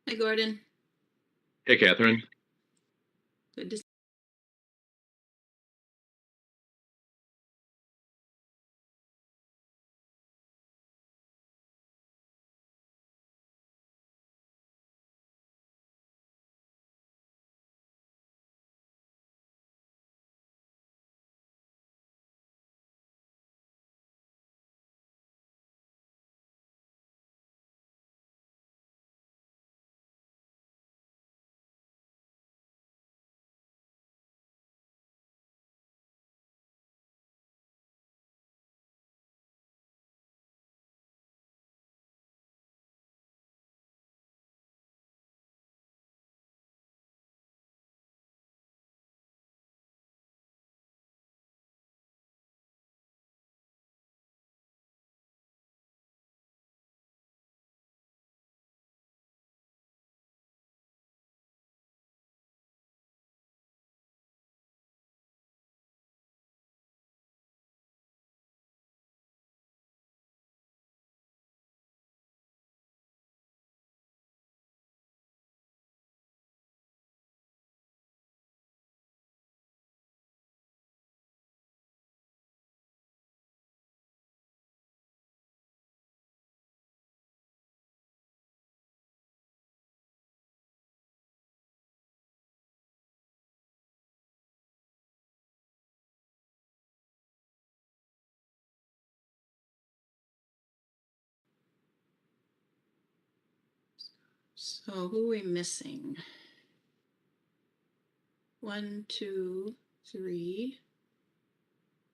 Hi, Gordon. Hey, Catherine. Good to see So who are we missing? 1, 2, 3,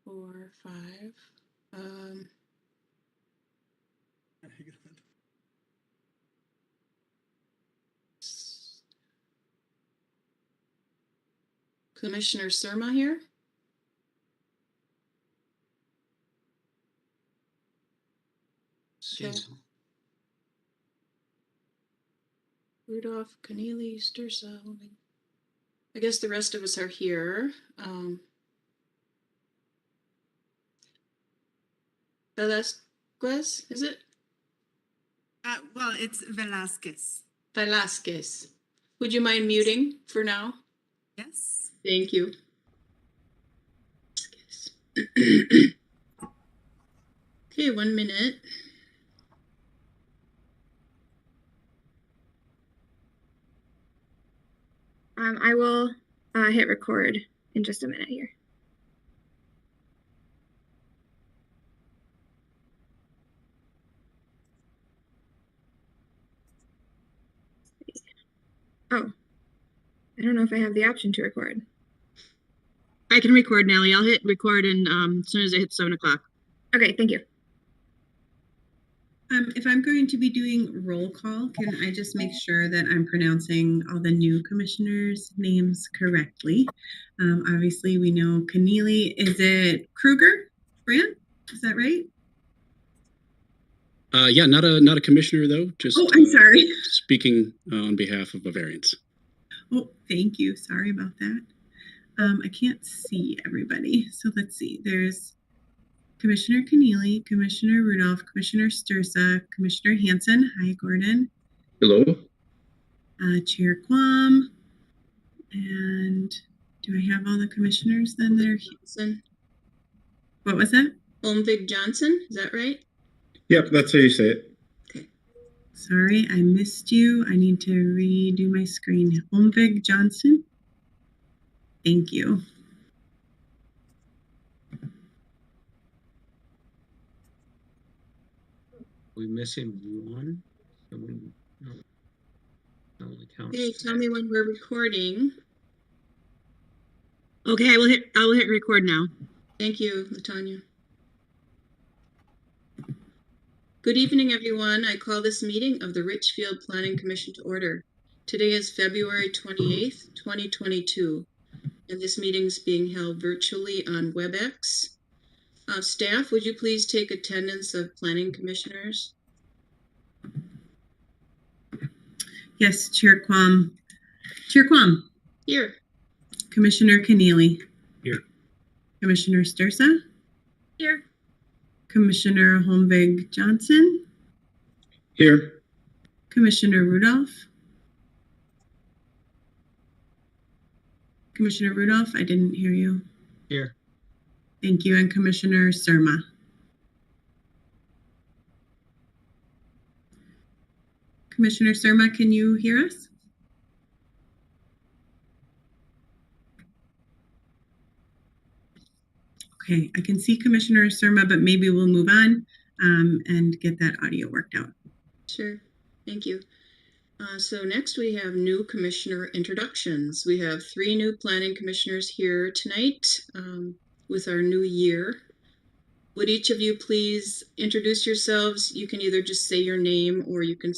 4, 5. Commissioner Surma here? So, Rudolph, Keneally, Sturza. I guess the rest of us are here. Velasquez, is it? Well, it's Velasquez. Velasquez. Would you mind muting for now? Yes. Thank you. Okay, 1 minute. I will hit record in just a minute here. Oh, I don't know if I have the option to record. I can record, Nellie. I'll hit record and as soon as it hits 7 o'clock. Okay, thank you. If I'm going to be doing roll call, can I just make sure that I'm pronouncing all the new commissioners' names correctly? Obviously, we know Keneally. Is it Kruger? Brand? Is that right? Yeah, not a commissioner though. Just I'm sorry. Speaking on behalf of a variance. Oh, thank you. Sorry about that. I can't see everybody. So let's see. There's Commissioner Keneally, Commissioner Rudolph, Commissioner Sturza, Commissioner Hanson. Hi, Gordon. Hello. Chair Quam. And do I have all the commissioners then there? Johnson. What was that? Holmvig Johnson, is that right? Yep, that's how you say it. Okay. Sorry, I missed you. I need to redo my screen. Holmvig Johnson. Thank you. We missing one? No. Only counts. Okay, tell me when we're recording. Okay, I will hit record now. Thank you, Latanya. Good evening, everyone. I call this meeting of the Richfield Planning Commission to order. Today is February 28th, 2022, and this meeting is being held virtually on WebEx. Staff, would you please take attendance of planning commissioners? Yes, Chair Quam. Chair Quam. Here. Commissioner Keneally. Here. Commissioner Sturza. Here. Commissioner Holmvig Johnson. Here. Commissioner Rudolph. Commissioner Rudolph, I didn't hear you. Here. Thank you. And Commissioner Surma. Commissioner Surma, can you hear us? Okay, I can see Commissioner Surma, but maybe we'll move on and get that audio worked out. Sure. Thank you. So next we have new commissioner introductions. We have 3 new planning commissioners here tonight with our new year. Would each of you please introduce yourselves? You can either just say your name or you can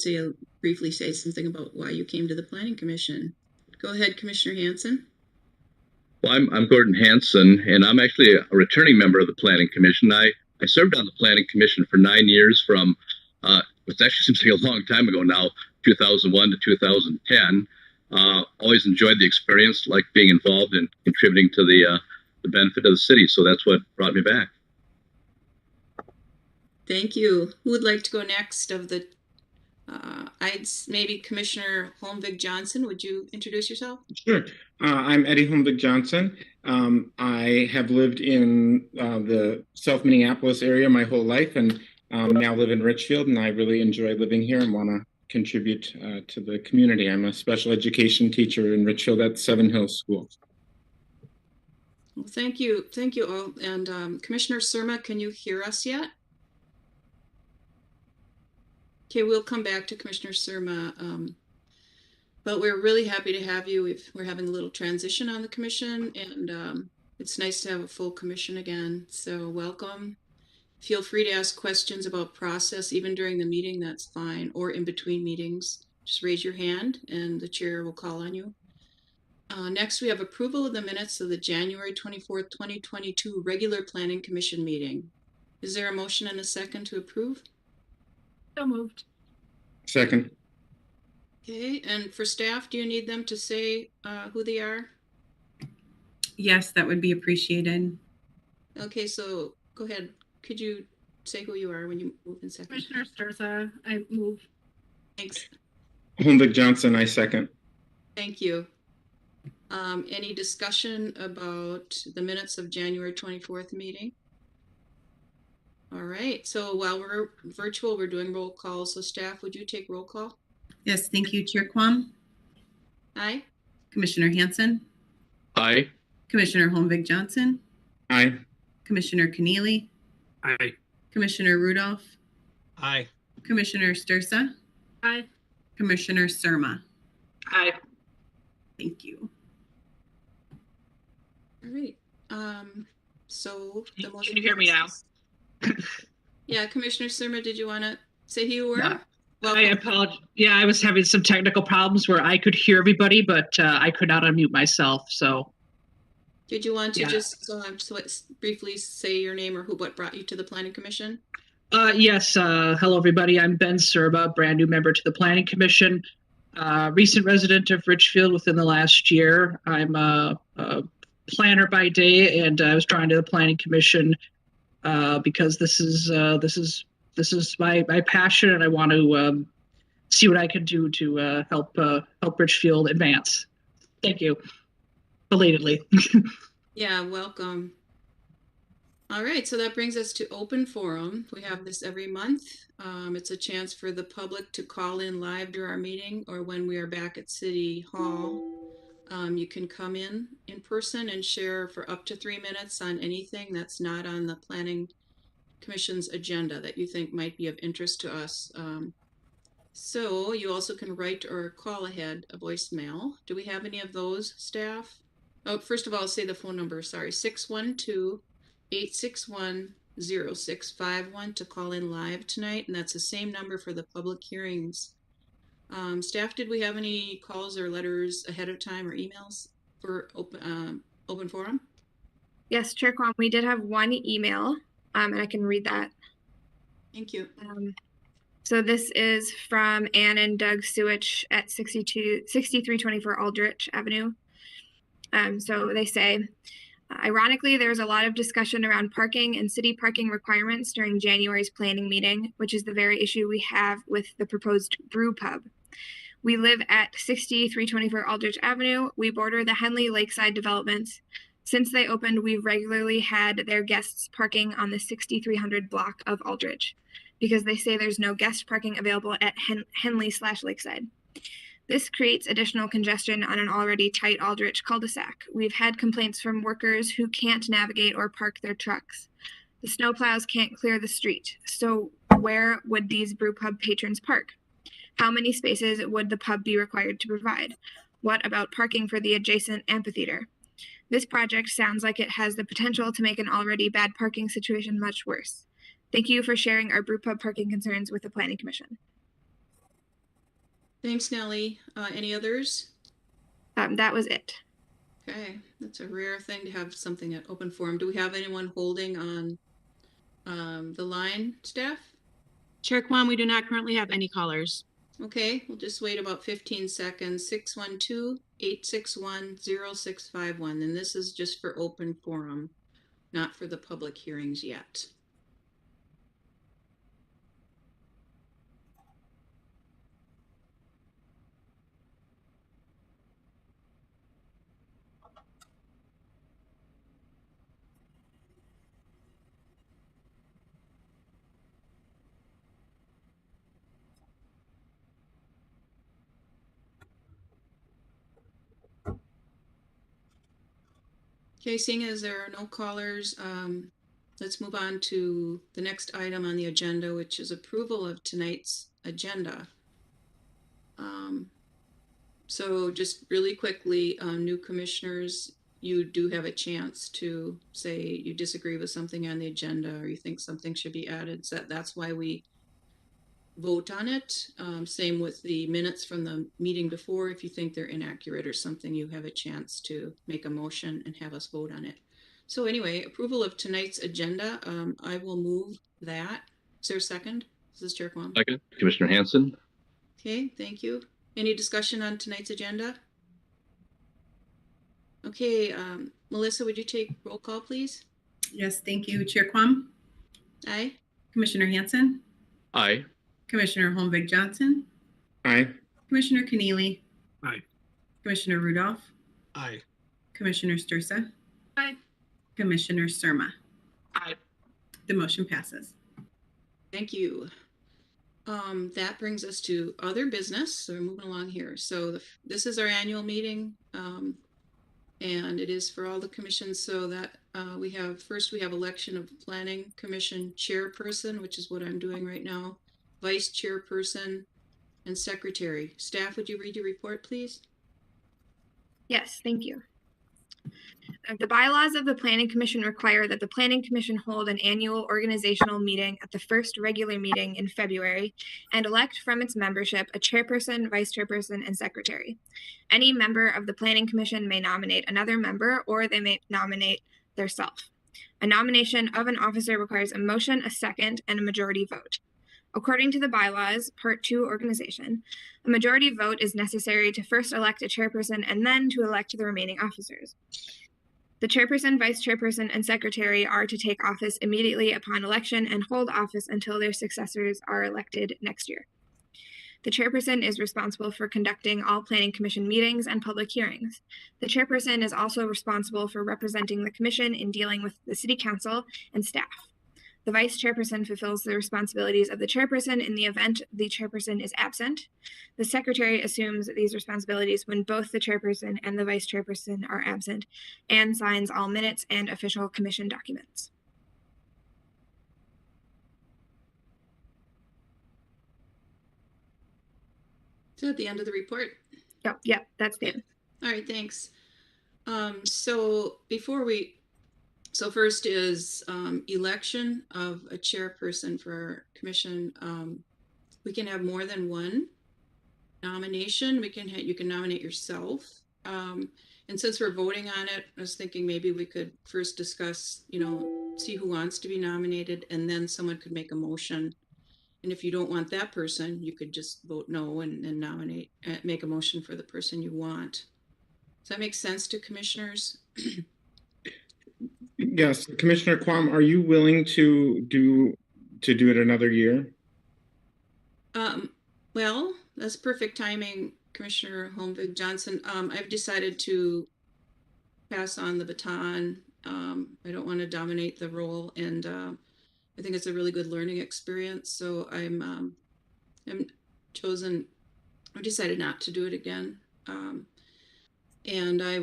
briefly say something about why you came to the Planning Commission. Go ahead, Commissioner Hanson. Well, I'm Gordon Hanson, and I'm actually a returning member of the Planning Commission. I served on the Planning Commission for 9 years from, it actually seems like a long time ago now, 2001 to 2010. Always enjoyed the experience, like being involved and contributing to the benefit of the city. So that's what brought me back. Thank you. Who would like to go next of the, maybe Commissioner Holmvig Johnson, would you introduce yourself? Sure. I'm Eddie Holmvig Johnson. I have lived in the South Minneapolis area my whole life and now live in Richfield, and I really enjoy living here and want to contribute to the community. I'm a special education teacher in Richfield at Seven Hills School. Well, thank you. Thank you all. And Commissioner Surma, can you hear us yet? Okay, we'll come back to Commissioner Surma, but we're really happy to have you. We're having a little transition on the commission, and it's nice to have a full commission again. So welcome. Feel free to ask questions about process, even during the meeting, that's fine, or in between meetings. Just raise your hand and the chair will call on you. Next, we have approval of the minutes of the January 24th, 2022 regular Planning Commission meeting. Is there a motion and a second to approve? So moved. Second. Okay, and for staff, do you need them to say who they are? Yes, that would be appreciated. Okay, so go ahead. Could you say who you are when you move in second? Commissioner Sturza, I move. Thanks. Holmvig Johnson, I second. Thank you. Any discussion about the minutes of January 24th meeting? All right, so while we're virtual, we're doing roll call. So staff, would you take roll call? Yes, thank you, Chair Quam. Aye. Commissioner Hanson. Aye. Commissioner Holmvig Johnson. Aye. Commissioner Keneally. Aye. Commissioner Rudolph. Aye. Commissioner Sturza. Aye. Commissioner Surma. Aye. Thank you. All right. So the motion. Can you hear me now? Yeah, Commissioner Surma, did you want to say who you were? Yeah. Welcome. I apologize. Yeah, I was having some technical problems where I could hear everybody, but I could not unmute myself. So, Did you want to Yeah. just briefly say your name or what brought you to the Planning Commission? yes. Hello, everybody. I'm Ben Serba, brand new member to the Planning Commission. Recent resident of Richfield within the last year. I'm a planner by day, and I was drawn to the Planning Commission because this is my passion, and I want to see what I can do to help Richfield advance. Thank you, belatedly. Yeah, welcome. All right, so that brings us to open forum. We have this every month. It's a chance for the public to call in live during our meeting or when we are back at City Hall. You can come in person and share for up to 3 minutes on anything that's not on the Planning Commission's agenda that you think might be of interest to us. So you also can write or call ahead a voicemail. Do we have any of those, staff? Oh, first of all, I'll say the phone number, sorry, 612-861-0651 to call in live tonight, and that's the same number for the public hearings. Staff, did we have any calls or letters ahead of time or emails for open forum? Yes, Chair Quam, we did have one email, and I can read that. Thank you. So this is from Ann and Doug Sewich at 6324 Aldrich Avenue. So they say, ironically, there's a lot of discussion around parking and city parking requirements during January's planning meeting, which is the very issue we have with the proposed brew pub. We live at 6324 Aldrich Avenue. We border the Henley Lakeside developments. Since they opened, we've regularly had their guests parking on the 6300 block of Aldrich because they say there's no guest parking available at Henley/Lakeside. This creates additional congestion on an already tight Aldrich cul-de-sac. We've had complaints from workers who can't navigate or park their trucks. The snowplows can't clear the street. So where would these brew pub patrons park? How many spaces would the pub be required to provide? What about parking for the adjacent amphitheater? This project sounds like it has the potential to make an already bad parking situation much worse. Thank you for sharing our brew pub parking concerns with the Planning Commission. Thanks, Nellie. Any others? That was it. Okay, that's a rare thing to have something at open forum. Do we have anyone holding on the line, staff? Chair Kwan, we do not currently have any callers. Okay, we'll just wait about 15 seconds. 612-861-0651. And this is just for open forum, not for the public hearings yet. Okay, seeing as there are no callers, let's move on to the next item on the agenda, which is approval of tonight's agenda. So just really quickly, new commissioners, you do have a chance to say you disagree with something on the agenda or you think something should be added. So that's why we vote on it. Same with the minutes from the meeting before. If you think they're inaccurate or something, you have a chance to make a motion and have us vote on it. So anyway, approval of tonight's agenda. I will move that. Is there a second? This is Chair Kwan. Second, Commissioner Hanson. Okay, thank you. Any discussion on tonight's agenda? Okay, Melissa, would you take roll call, please? Yes, thank you. Chair Quam, Aye. Commissioner Hanson, Aye. Commissioner Holmvig Johnson, Aye. Commissioner Keneally, Aye. Commissioner Rudolph, Aye. Commissioner Stursa, Aye. Commissioner Surma. Aye. The motion passes. Thank you. That brings us to other business. So we're moving along here. So this is our annual meeting, and it is for all the commissions. So that we have election of Planning Commission chairperson, which is what I'm doing right now, vice chairperson, and secretary. Staff, would you read your report, please? Yes, thank you. The bylaws of the Planning Commission require that the Planning Commission hold an annual organizational meeting at the first regular meeting in February and elect from its membership a chairperson, vice chairperson, and secretary. Any member of the Planning Commission may nominate another member, or they may nominate theirself. A nomination of an officer requires a motion, a second, and a majority vote. According to the bylaws, Part 2 organization, a majority vote is necessary to first elect a chairperson and then to elect the remaining officers. The chairperson, vice chairperson, and secretary are to take office immediately upon election and hold office until their successors are elected next year. The chairperson is responsible for conducting all Planning Commission meetings and public hearings. The chairperson is also responsible for representing the commission in dealing with the city council and staff. The vice chairperson fulfills the responsibilities of the chairperson in the event the chairperson is absent. The secretary assumes these responsibilities when both the chairperson and the vice chairperson are absent and signs all minutes and official commission documents. So at the end of the report. Yep, that's the end. All right, thanks. So first is election of a chairperson for our commission. We can have more than one nomination. You can nominate yourself. And since we're voting on it, I was thinking maybe we could first discuss, see who wants to be nominated, and then someone could make a motion. And if you don't want that person, you could just vote no and make a motion for the person you want. Does that make sense to commissioners? Yes, Commissioner Quam, are you willing to do it another year? Well, That's perfect timing, Commissioner Holmvig Johnson. I've decided to pass on the baton. I don't want to dominate the role, and I think it's a really good learning experience. So I'm I've decided not to do it again. And I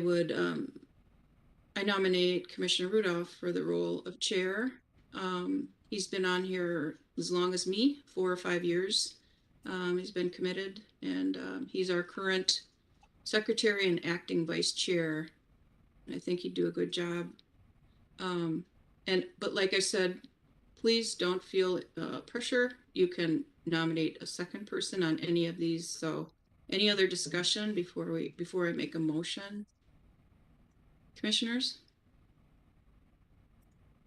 nominate Commissioner Rudolph for the role of chair. He's been on here as long as me, 4 or 5 years. He's been committed, and he's our current secretary and acting vice chair. I think he'd do a good job. But like I said, please don't feel pressure. You can nominate a second person on any of these. So, any other discussion before I make a motion? Commissioners?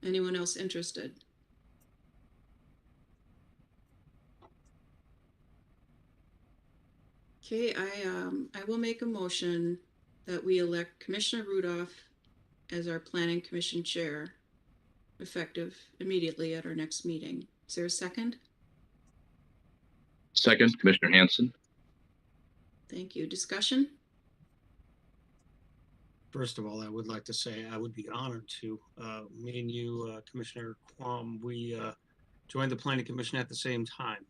Anyone else interested? Okay, I will make a motion that we elect Commissioner Rudolph as our Planning Commission Chair, effective immediately at our next meeting. Is there a second? Second, Commissioner Hanson. Thank you. Discussion? First of all, I would like to say I would be honored to, me and you, Commissioner Quam, we joined the Planning Commission at the same time.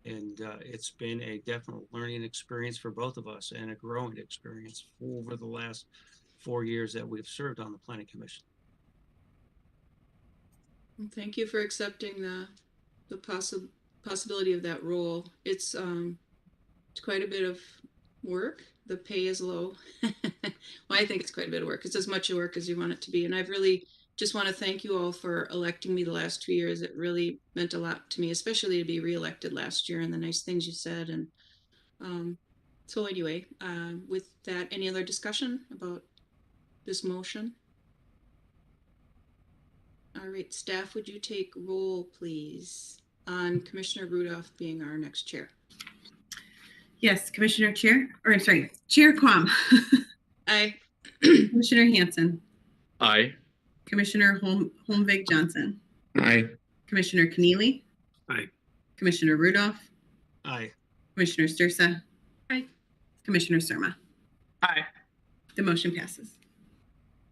And it's been a definite learning experience for both of us and a growing experience over the last 4 years that we've served on the Planning Commission. Thank you for accepting the possibility of that role. It's quite a bit of work. The pay is low. Well, I think it's quite a bit of work. It's as much work as you want it to be. And I've really just want to thank you all for electing me the last 2 years. It really meant a lot to me, especially to be reelected last year and the nice things you said. And so anyway, with that, any other discussion about this motion? All right, staff, would you take roll, please, on Commissioner Rudolph being our next chair? Yes, Chair Quam. Aye. Commissioner Hanson. Aye. Commissioner Holmvig Johnson. Aye. Commissioner Keneally. Aye. Commissioner Rudolph. Aye. Commissioner Stursa. Aye. Commissioner Surma. Aye. The motion passes.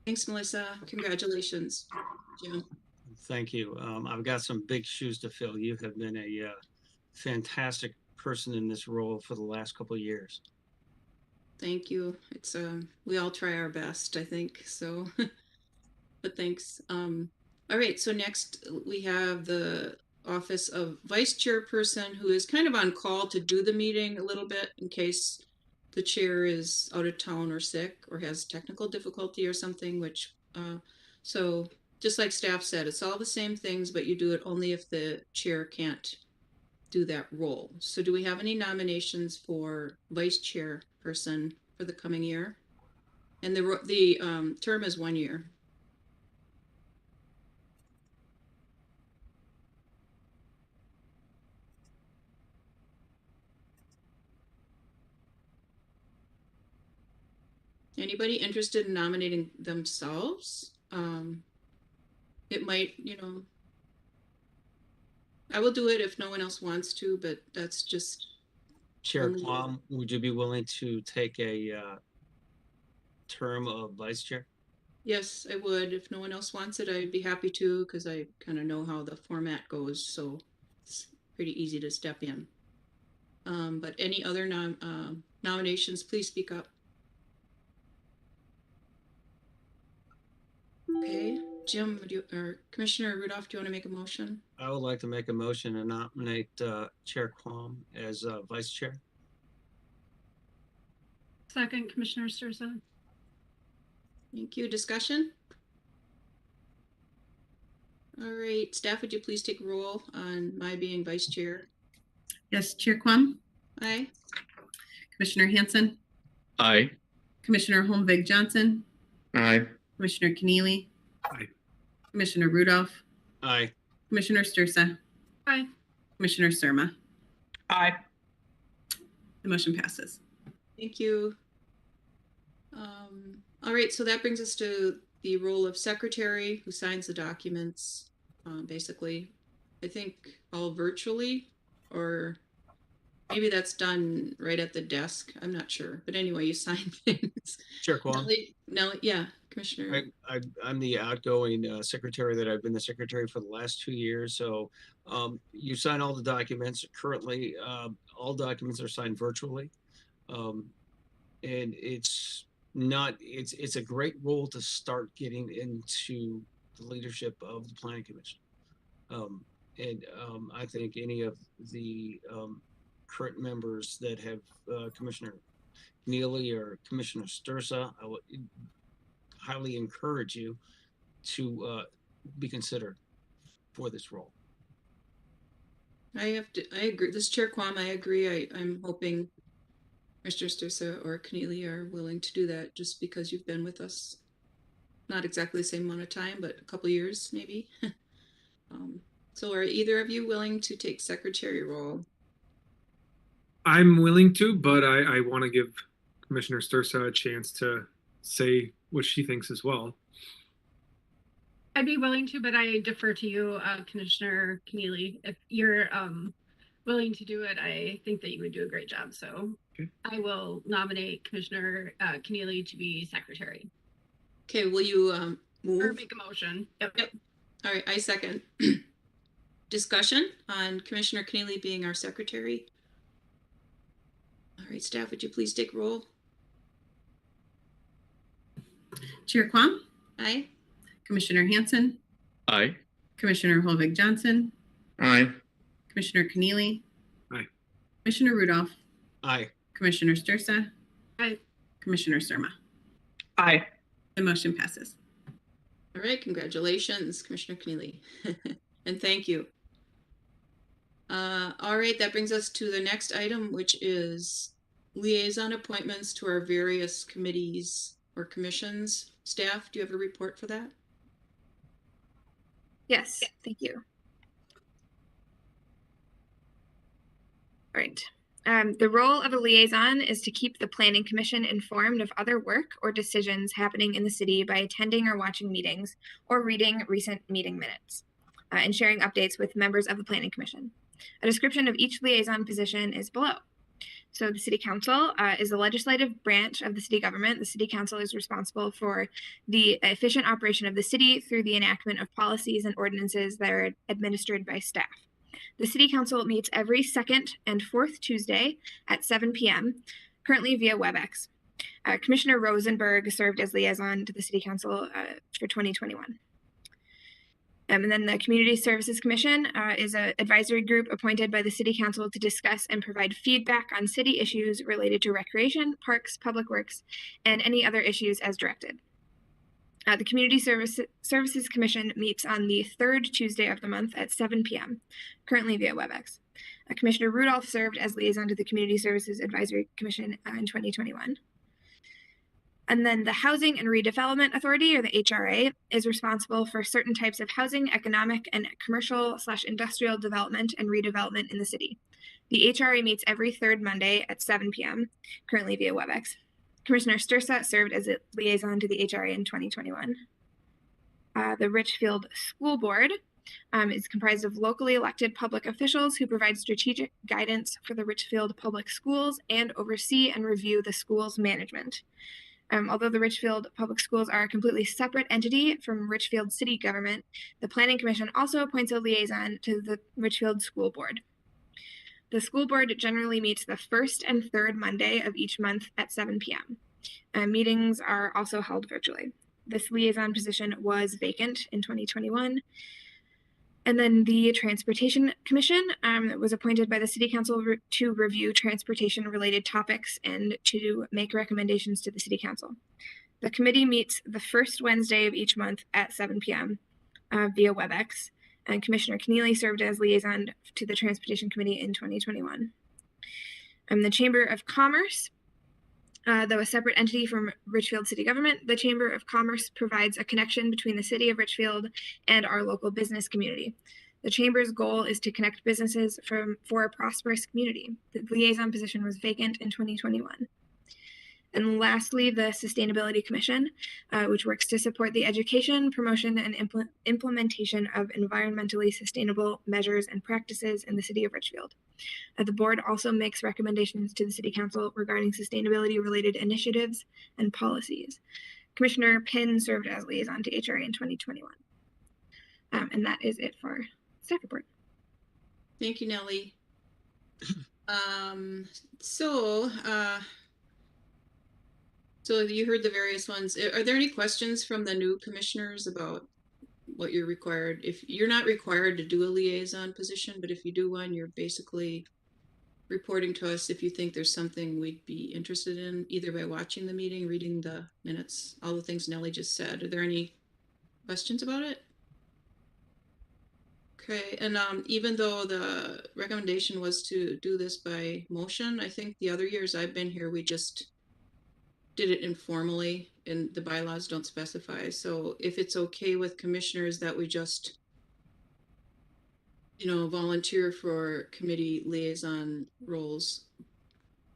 Thanks, Melissa. Congratulations, Jim. Thank you. I've got some big shoes to fill. You have been a fantastic person in this role for the last couple of years. Thank you. It's we all try our best, I think. So, but thanks. All right. So next we have the office of vice chairperson, who is kind of on call to do the meeting a little bit in case the chair is out of town or sick or has technical difficulty or something. Which so just like staff said, it's all the same things, but you do it only if the chair can't do that role. So do we have any nominations for vice chair person for the coming year? And the term is 1 year. Anybody interested in nominating themselves? It might, I will do it if no one else wants to, but that's just. Chair Quam, would you be willing to take a term of vice chair? Yes, I would. If no one else wants it, I'd be happy to, because I kind of know how the format goes, so it's pretty easy to step in. But any other nominations, please speak up. Okay, Jim, or Commissioner Rudolph, do you want to make a motion? I would like to make a motion to nominate Chair Quam as vice chair. Second, Commissioner Stursa. Thank you. Discussion? All right, staff, would you please take roll on my being vice chair? Yes, Chair Quam. Aye. Commissioner Hanson. Aye. Commissioner Holmvig Johnson. Aye. Commissioner Keneally. Aye. Commissioner Rudolph. Aye. Commissioner Stursa. Aye. Commissioner Surma. Aye. The motion passes. Thank you. All right, so that brings us to the role of secretary, who signs the documents, basically, I think all virtually, or Maybe that's done right at the desk. I'm not sure. But anyway, you sign things. Chair Kwong. Nellie, yeah, Commissioner. I'm the outgoing secretary that I've been the secretary for the last 2 years. So you sign all the documents. Currently, all documents are signed virtually. And it's a great role to start getting into the leadership of the Planning Commission. I think any of the current members that have Commissioner Neely or Commissioner Sturza, I would highly encourage you to be considered for this role. I agree. This Chair Quam, I agree. I'm hoping Mr. Sturza or Keneally are willing to do that just because you've been with us. Not exactly the same amount of time, but a couple years maybe. So are either of you willing to take secretary role? I'm willing to, but I want to give Commissioner Sturza a chance to say what she thinks as well. I'd be willing to, but I defer to you, Commissioner Keneally. If you're willing to do it, I think that you would do a great job. So okay. I will nominate Commissioner Keneally to be secretary. Okay, will you move? Or make a motion. Yep. All right, I second. Discussion on Commissioner Keneally being our secretary. All right, staff, would you please take roll? Chair Quam? Aye. Commissioner Hanson? Aye. Commissioner Holvig Johnson? Aye. Commissioner Keneally? Aye. Commissioner Rudolph? Aye. Commissioner Sturza? Aye. Commissioner Surma? Aye. The motion passes. All right, congratulations, Commissioner Keneally. And thank you. All right, that brings us to the next item, which is liaison appointments to our various committees or commissions. Staff, do you have a report for that? Yes, thank you. All right. The role of a liaison is to keep the Planning Commission informed of other work or decisions happening in the city by attending or watching meetings or reading recent meeting minutes and sharing updates with members of the Planning Commission. A description of each liaison position is below. So the City Council is the legislative branch of the city government. The City Council is responsible for the efficient operation of the city through the enactment of policies and ordinances that are administered by staff. The City Council meets every second and fourth Tuesday at 7 p.m., currently via WebEx. Commissioner Rosenberg served as liaison to the City Council for 2021. And then the Community Services Commission is an advisory group appointed by the City Council to discuss and provide feedback on city issues related to recreation, parks, public works, and any other issues as directed. The Community Services Commission meets on the third Tuesday of the month at 7 p.m., currently via WebEx. Commissioner Rudolph served as liaison to the Community Services Advisory Commission in 2021. And then the Housing and Redevelopment Authority, or the HRA, is responsible for certain types of housing, economic, and commercial/industrial development and redevelopment in the city. The HRA meets every third Monday at 7 p.m., currently via WebEx. Commissioner Sturza served as a liaison to the HRA in 2021. The Richfield School Board is comprised of locally elected public officials who provide strategic guidance for the Richfield Public Schools and oversee and review the school's management. Although the Richfield Public Schools are a completely separate entity from Richfield City Government, the Planning Commission also appoints a liaison to the Richfield School Board. The school board generally meets the first and third Monday of each month at 7 p.m. Meetings are also held virtually. This liaison position was vacant in 2021. And then the Transportation Commission was appointed by the City Council to review transportation-related topics and to make recommendations to the City Council. The committee meets the first Wednesday of each month at 7 p.m. Via WebEx, and Commissioner Keneally served as liaison to the Transportation Committee in 2021. The Chamber of Commerce, though a separate entity from Richfield City Government, the Chamber of Commerce provides a connection between the city of Richfield and our local business community. The Chamber's goal is to connect businesses for a prosperous community. The liaison position was vacant in 2021. And lastly, the Sustainability Commission, which works to support the education, promotion, and implementation of environmentally sustainable measures and practices in the city of Richfield. The board also makes recommendations to the City Council regarding sustainability-related initiatives and policies. Commissioner Pinn served as liaison to HRA in 2021. And that is it for staff report. Thank you, Nellie. So you heard the various ones. Are there any questions from the new commissioners about what you're required? If you're not required to do a liaison position, but if you do one, you're basically reporting to us if you think there's something we'd be interested in, either by watching the meeting, reading the minutes, all the things Nellie just said. Are there any questions about it? Okay, and even though the recommendation was to do this by motion, I think the other years I've been here, we just did it informally and the bylaws don't specify. So if it's okay with commissioners that we just, volunteer for committee liaison roles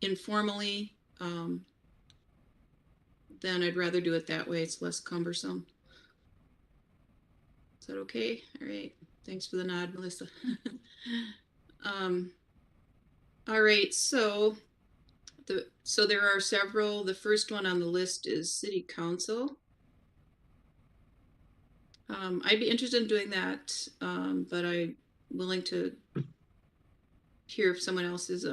informally, then I'd rather do it that way. It's less cumbersome. Is that okay? All right. Thanks for the nod, Melissa. All right. So there are several. The first one on the list is City Council. I'd be interested in doing that, but I'm willing to hear if someone else is.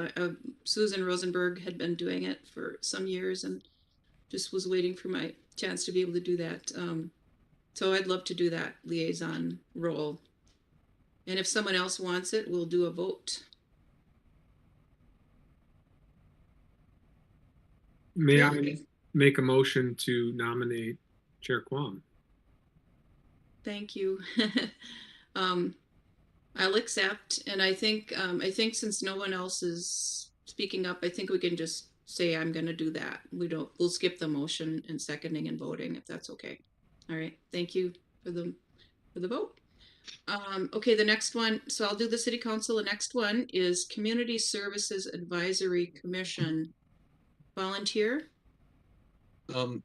Susan Rosenberg had been doing it for some years and just was waiting for my chance to be able to do that. So I'd love to do that liaison role. And if someone else wants it, we'll do a vote. May I make a motion to nominate Chair Quam? Thank you. I'll accept, and I think since no one else is speaking up, I think we can just say I'm going to do that. We'll skip the motion and seconding and voting if that's okay. All right. Thank you for the vote. Okay, the next one. So I'll do the City Council. The next one is Community Services Advisory Commission. Volunteer.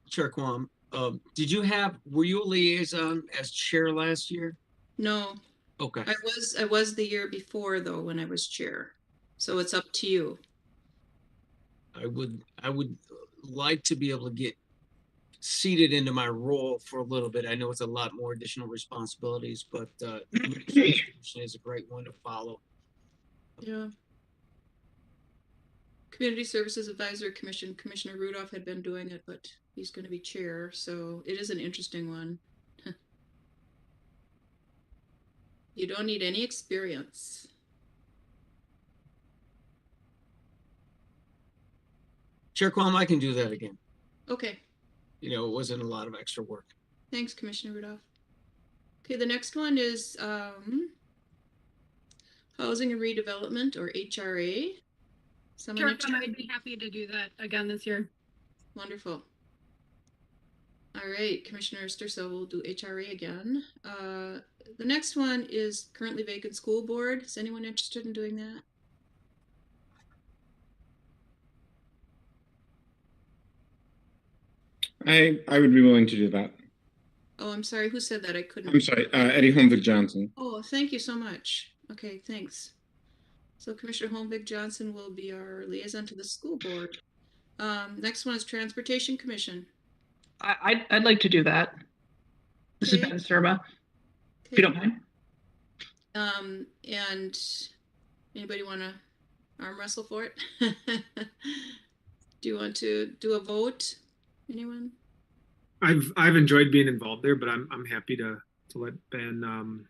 Chair Quam, were you a liaison as chair last year? No. Okay. I was the year before though when I was chair. So it's up to you. I would like to be able to get seated into my role for a little bit. I know it's a lot more additional responsibilities, but is a great one to follow. Yeah. Community Services Advisory Commission. Commissioner Rudolph had been doing it, but he's going to be chair, so it is an interesting one. You don't need any experience. Chair Quam, I can do that again. Okay. It wasn't a lot of extra work. Thanks, Commissioner Rudolph. Okay, the next one is Housing and Redevelopment, or HRA. Chair Quam, I'd be happy to do that again this year. Wonderful. All right, Commissioner Sturcell will do HRA again. The next one is currently vacant school board. Is anyone interested in doing that? I would be willing to do that. Oh, I'm sorry. Who said that? I couldn't. I'm sorry, Eddie Holmvig Johnson. Oh, thank you so much. Okay, thanks. So Commissioner Holmvig Johnson will be our liaison to the school board. Next one is Transportation Commission. I'd like to do that. This is Ben Serba, if you don't mind. And anybody want to arm wrestle for it? Do you want to do a vote? Anyone? I've enjoyed being involved there, but I'm happy to let Ben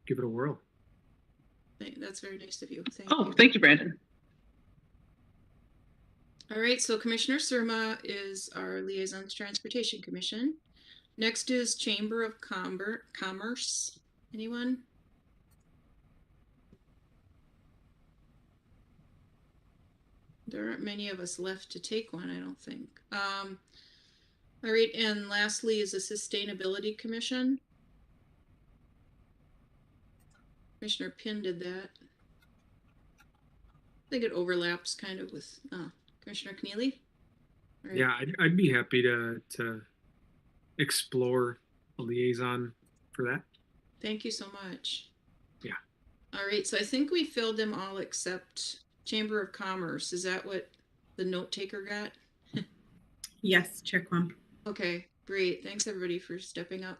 give it a whirl. That's very nice of you. Thank you, Brandon. All right, so Commissioner Surma is our liaison to Transportation Commission. Next is Chamber of Commerce. Anyone? There aren't many of us left to take one, I don't think. All right, and lastly is the Sustainability Commission. Commissioner Pinn did that. I think it overlaps kind of with Commissioner Keneally. Right. Yeah, I'd be happy to explore a liaison for that. Thank you so much. Yeah. All right, so I think we filled them all except Chamber of Commerce. Is that what the note taker got? Yes, Chair Quam. Okay, great. Thanks everybody for stepping up.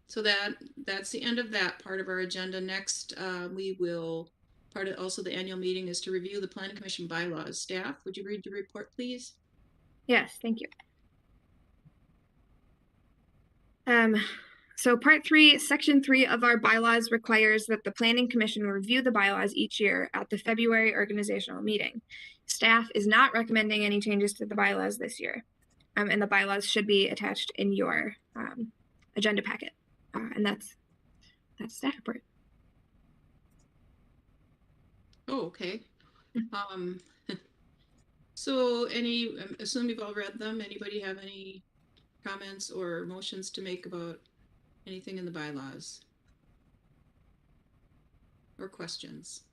So that's the end of that part of our agenda. Next, we will, part of also the annual meeting is to review the Planning Commission bylaws. Staff, would you read the report, please? Yes, thank you. So part 3, section 3 of our bylaws requires that the Planning Commission review the bylaws each year at the February organizational meeting. Staff is not recommending any changes to the bylaws this year, and the bylaws should be attached in your agenda packet. And that's staff report. Oh, okay. So I assume you've all read them. Anybody have any comments or motions to make about anything in the bylaws? Or questions?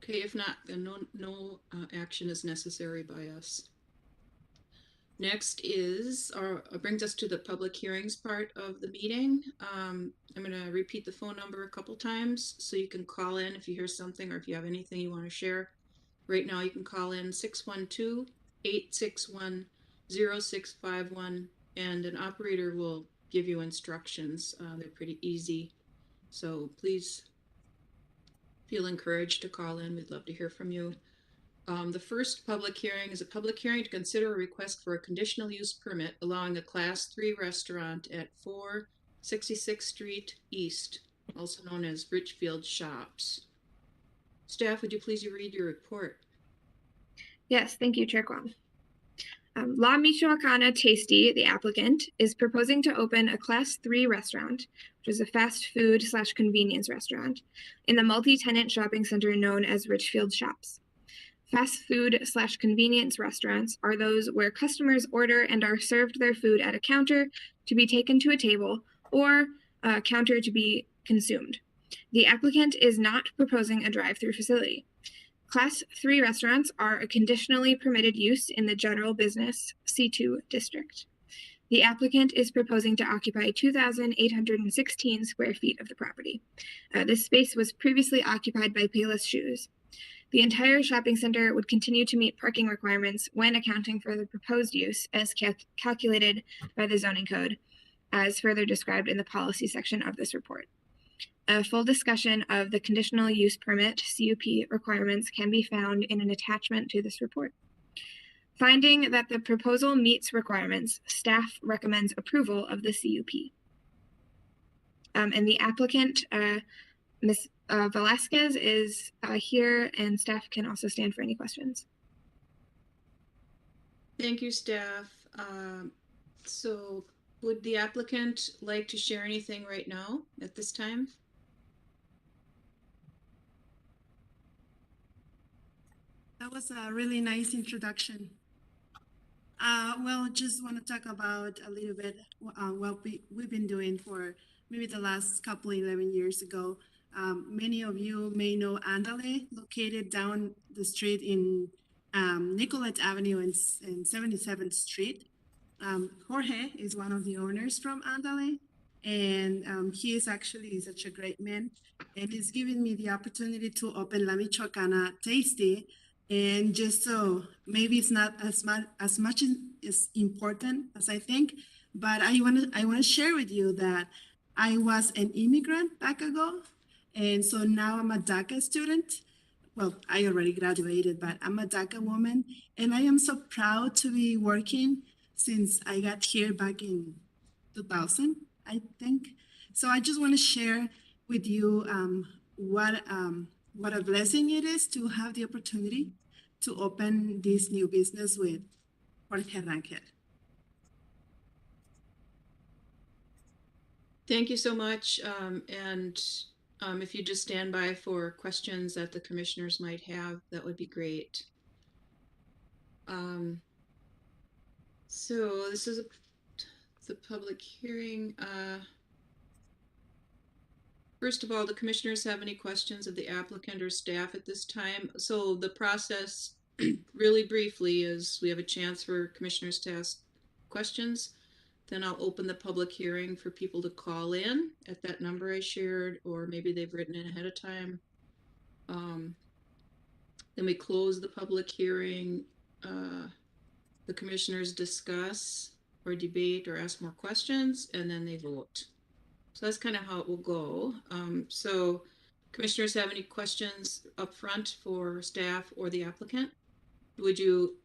Okay, if not, then no action is necessary by us. Next is, brings us to the public hearings part of the meeting. I'm going to repeat the phone number a couple times so you can call in if you hear something or if you have anything you want to share. Right now you can call in 612-861-0651 and an operator will give you instructions. They're pretty easy. So please feel encouraged to call in. We'd love to hear from you. The first public hearing is a public hearing to consider a request for a conditional use permit allowing a Class 3 restaurant at 466th Street East, also known as Richfield Shops. Staff, would you please read your report? Yes, thank you, Chair Quam. La Michoacana Tasty, the applicant, is proposing to open a Class 3 restaurant, which is a fast food / convenience restaurant, in the multi-tenant shopping center known as Richfield Shops. Fast food / convenience restaurants are those where customers order and are served their food at a counter to be taken to a table or a counter to be consumed. The applicant is not proposing a drive-through facility. Class 3 restaurants are a conditionally permitted use in the general business C2 district. The applicant is proposing to occupy 2,816 square feet of the property. This space was previously occupied by Payless Shoes. The entire shopping center would continue to meet parking requirements when accounting for the proposed use as calculated by the zoning code, as further described in the policy section of this report. A full discussion of the conditional use permit CUP requirements can be found in an attachment to this report. Finding that the proposal meets requirements, staff recommends approval of the CUP. And the applicant, Ms. Velasquez, is here, and staff can also stand for any questions. Thank you, staff. So would the applicant like to share anything right now at this time? That was a really nice introduction. Well, just want to talk about a little bit what we've been doing for maybe the last 11 years ago. Many of you may know Andale, located down the street in Nicollet Avenue and 77th Street. Jorge is one of the owners from Andale, and he is actually such a great man, and he's given me the opportunity to open La Michoacana Tasty. And just so maybe it's not as much as important as I think, but I want to share with you that I was an immigrant back ago, and so now I'm a DACA student. Well, I already graduated, but I'm a DACA woman, and I am so proud to be working since I got here back in 2000, I think. So I just want to share with you what a blessing it is to have the opportunity to open this new business with Jorge Rangel. Thank you so much. If you just stand by for questions that the commissioners might have, that would be great. So this is the public hearing. First of all, do commissioners have any questions of the applicant or staff at this time? So the process, really briefly, is we have a chance for commissioners to ask questions. Then I'll open the public hearing for people to call in at that number I shared, or maybe they've written it ahead of time. Then we close the public hearing. The commissioners discuss or debate or ask more questions, and then they vote. So that's kind of how it will go. So commissioners have any questions up front for staff or the applicant? Would you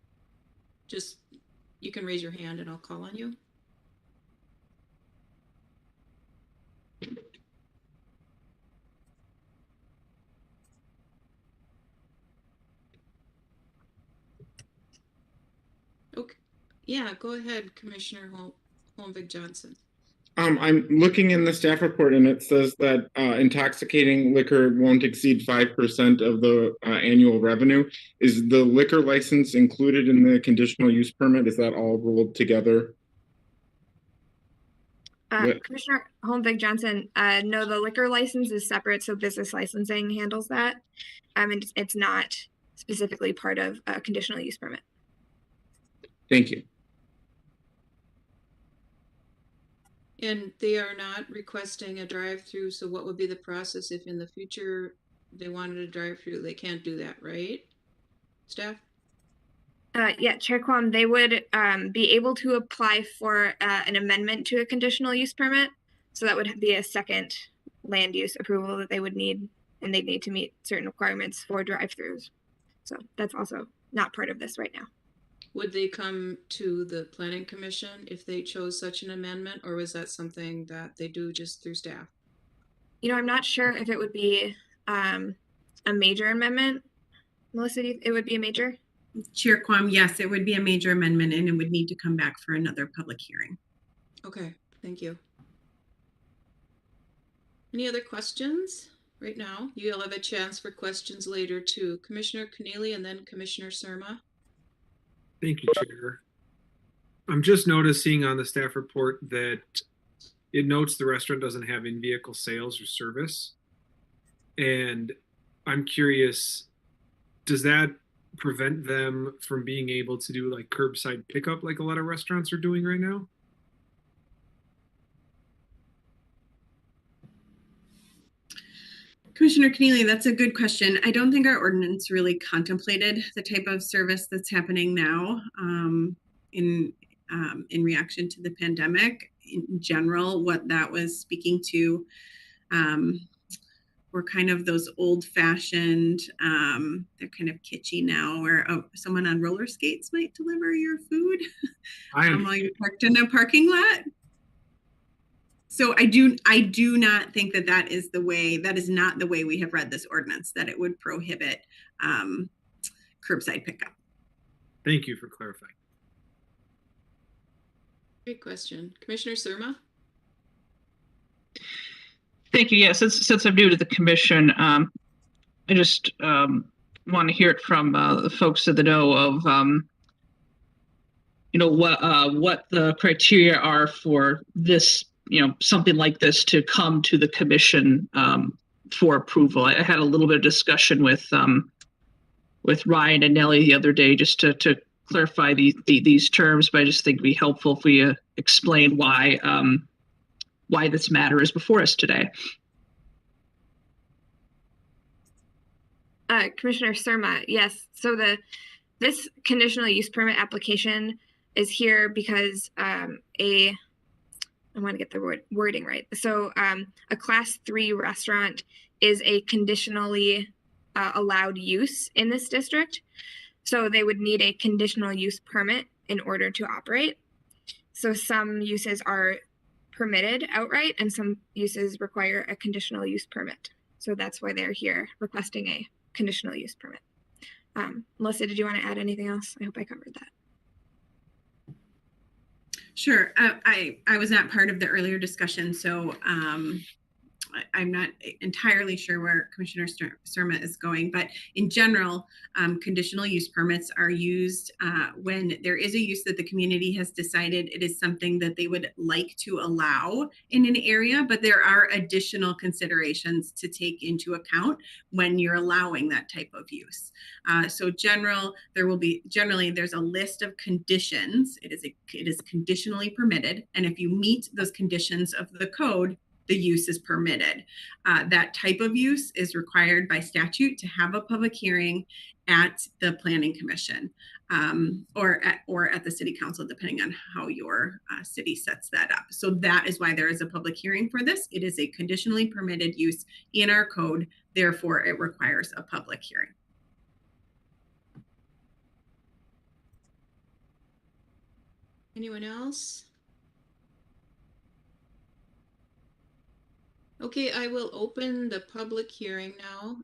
just, you can raise your hand and I'll call on you. Okay. Yeah, go ahead, Commissioner Holmvig Johnson. I'm looking in the staff report and it says that intoxicating liquor won't exceed 5% of the annual revenue. Is the liquor license included in the conditional use permit? Is that all rolled together? Commissioner Holmvig Johnson, no, the liquor license is separate, so business licensing handles that. And it's not specifically part of a conditional use permit. Thank you. And they are not requesting a drive-through, so what would be the process if in the future they wanted a drive-through? They can't do that, right? Staff? Yeah, Chair Quam, they would be able to apply for an amendment to a conditional use permit. So that would be a second land use approval that they would need, and they'd need to meet certain requirements for drive-throughs. So that's also not part of this right now. Would they come to the Planning Commission if they chose such an amendment, or was that something that they do just through staff? You know, I'm not sure if it would be a major amendment. Melissa, it would be a major? Chair Quam, yes, it would be a major amendment and it would need to come back for another public hearing. Okay, thank you. Any other questions right now? You'll have a chance for questions later too. Commissioner Keneally and then Commissioner Surma. Thank you, Chair. I'm just noticing on the staff report that it notes the restaurant doesn't have in-vehicle sales or service. And I'm curious, does that prevent them from being able to do like curbside pickup like a lot of restaurants are doing right now? Commissioner Keneally, that's a good question. I don't think our ordinance really contemplated the type of service that's happening now in reaction to the pandemic. In general, what that was speaking to were kind of those old-fashioned, they're kind of kitschy now, where someone on roller skates might deliver your food while you're parked in a parking lot. So I do not think that is the way, that is not the way we have read this ordinance, that it would prohibit curbside pickup. Thank you for clarifying. Great question. Commissioner Surma? Thank you. Yeah, since I'm new to the commission, I just want to hear it from the folks in the know of, what the criteria are for this, something like this to come to the commission for approval. I had a little bit of discussion with Ryan and Nellie the other day just to clarify these terms, but I just think it'd be helpful if we explain why this matter is before us today. Commissioner Surma, yes. So this conditional use permit application is here because I want to get the wording right. So a class 3 restaurant is a conditionally allowed use in this district. So they would need a conditional use permit in order to operate. So some uses are permitted outright and some uses require a conditional use permit. So that's why they're here requesting a conditional use permit. Melissa, did you want to add anything else? I hope I covered that. Sure. I was not part of the earlier discussion, so I'm not entirely sure where Commissioner Surma is going, but in general, conditional use permits are used when there is a use that the community has decided it is something that they would like to allow in an area, but there are additional considerations to take into account when you're allowing that type of use. So generally there's a list of conditions. It is conditionally permitted, and if you meet those conditions of the code, the use is permitted. That type of use is required by statute to have a public hearing at the Planning Commission or at the City Council, depending on how your city sets that up. So that is why there is a public hearing for this. It is a conditionally permitted use in our code. Therefore, it requires a public hearing. Anyone else? Okay, I will open the public hearing now.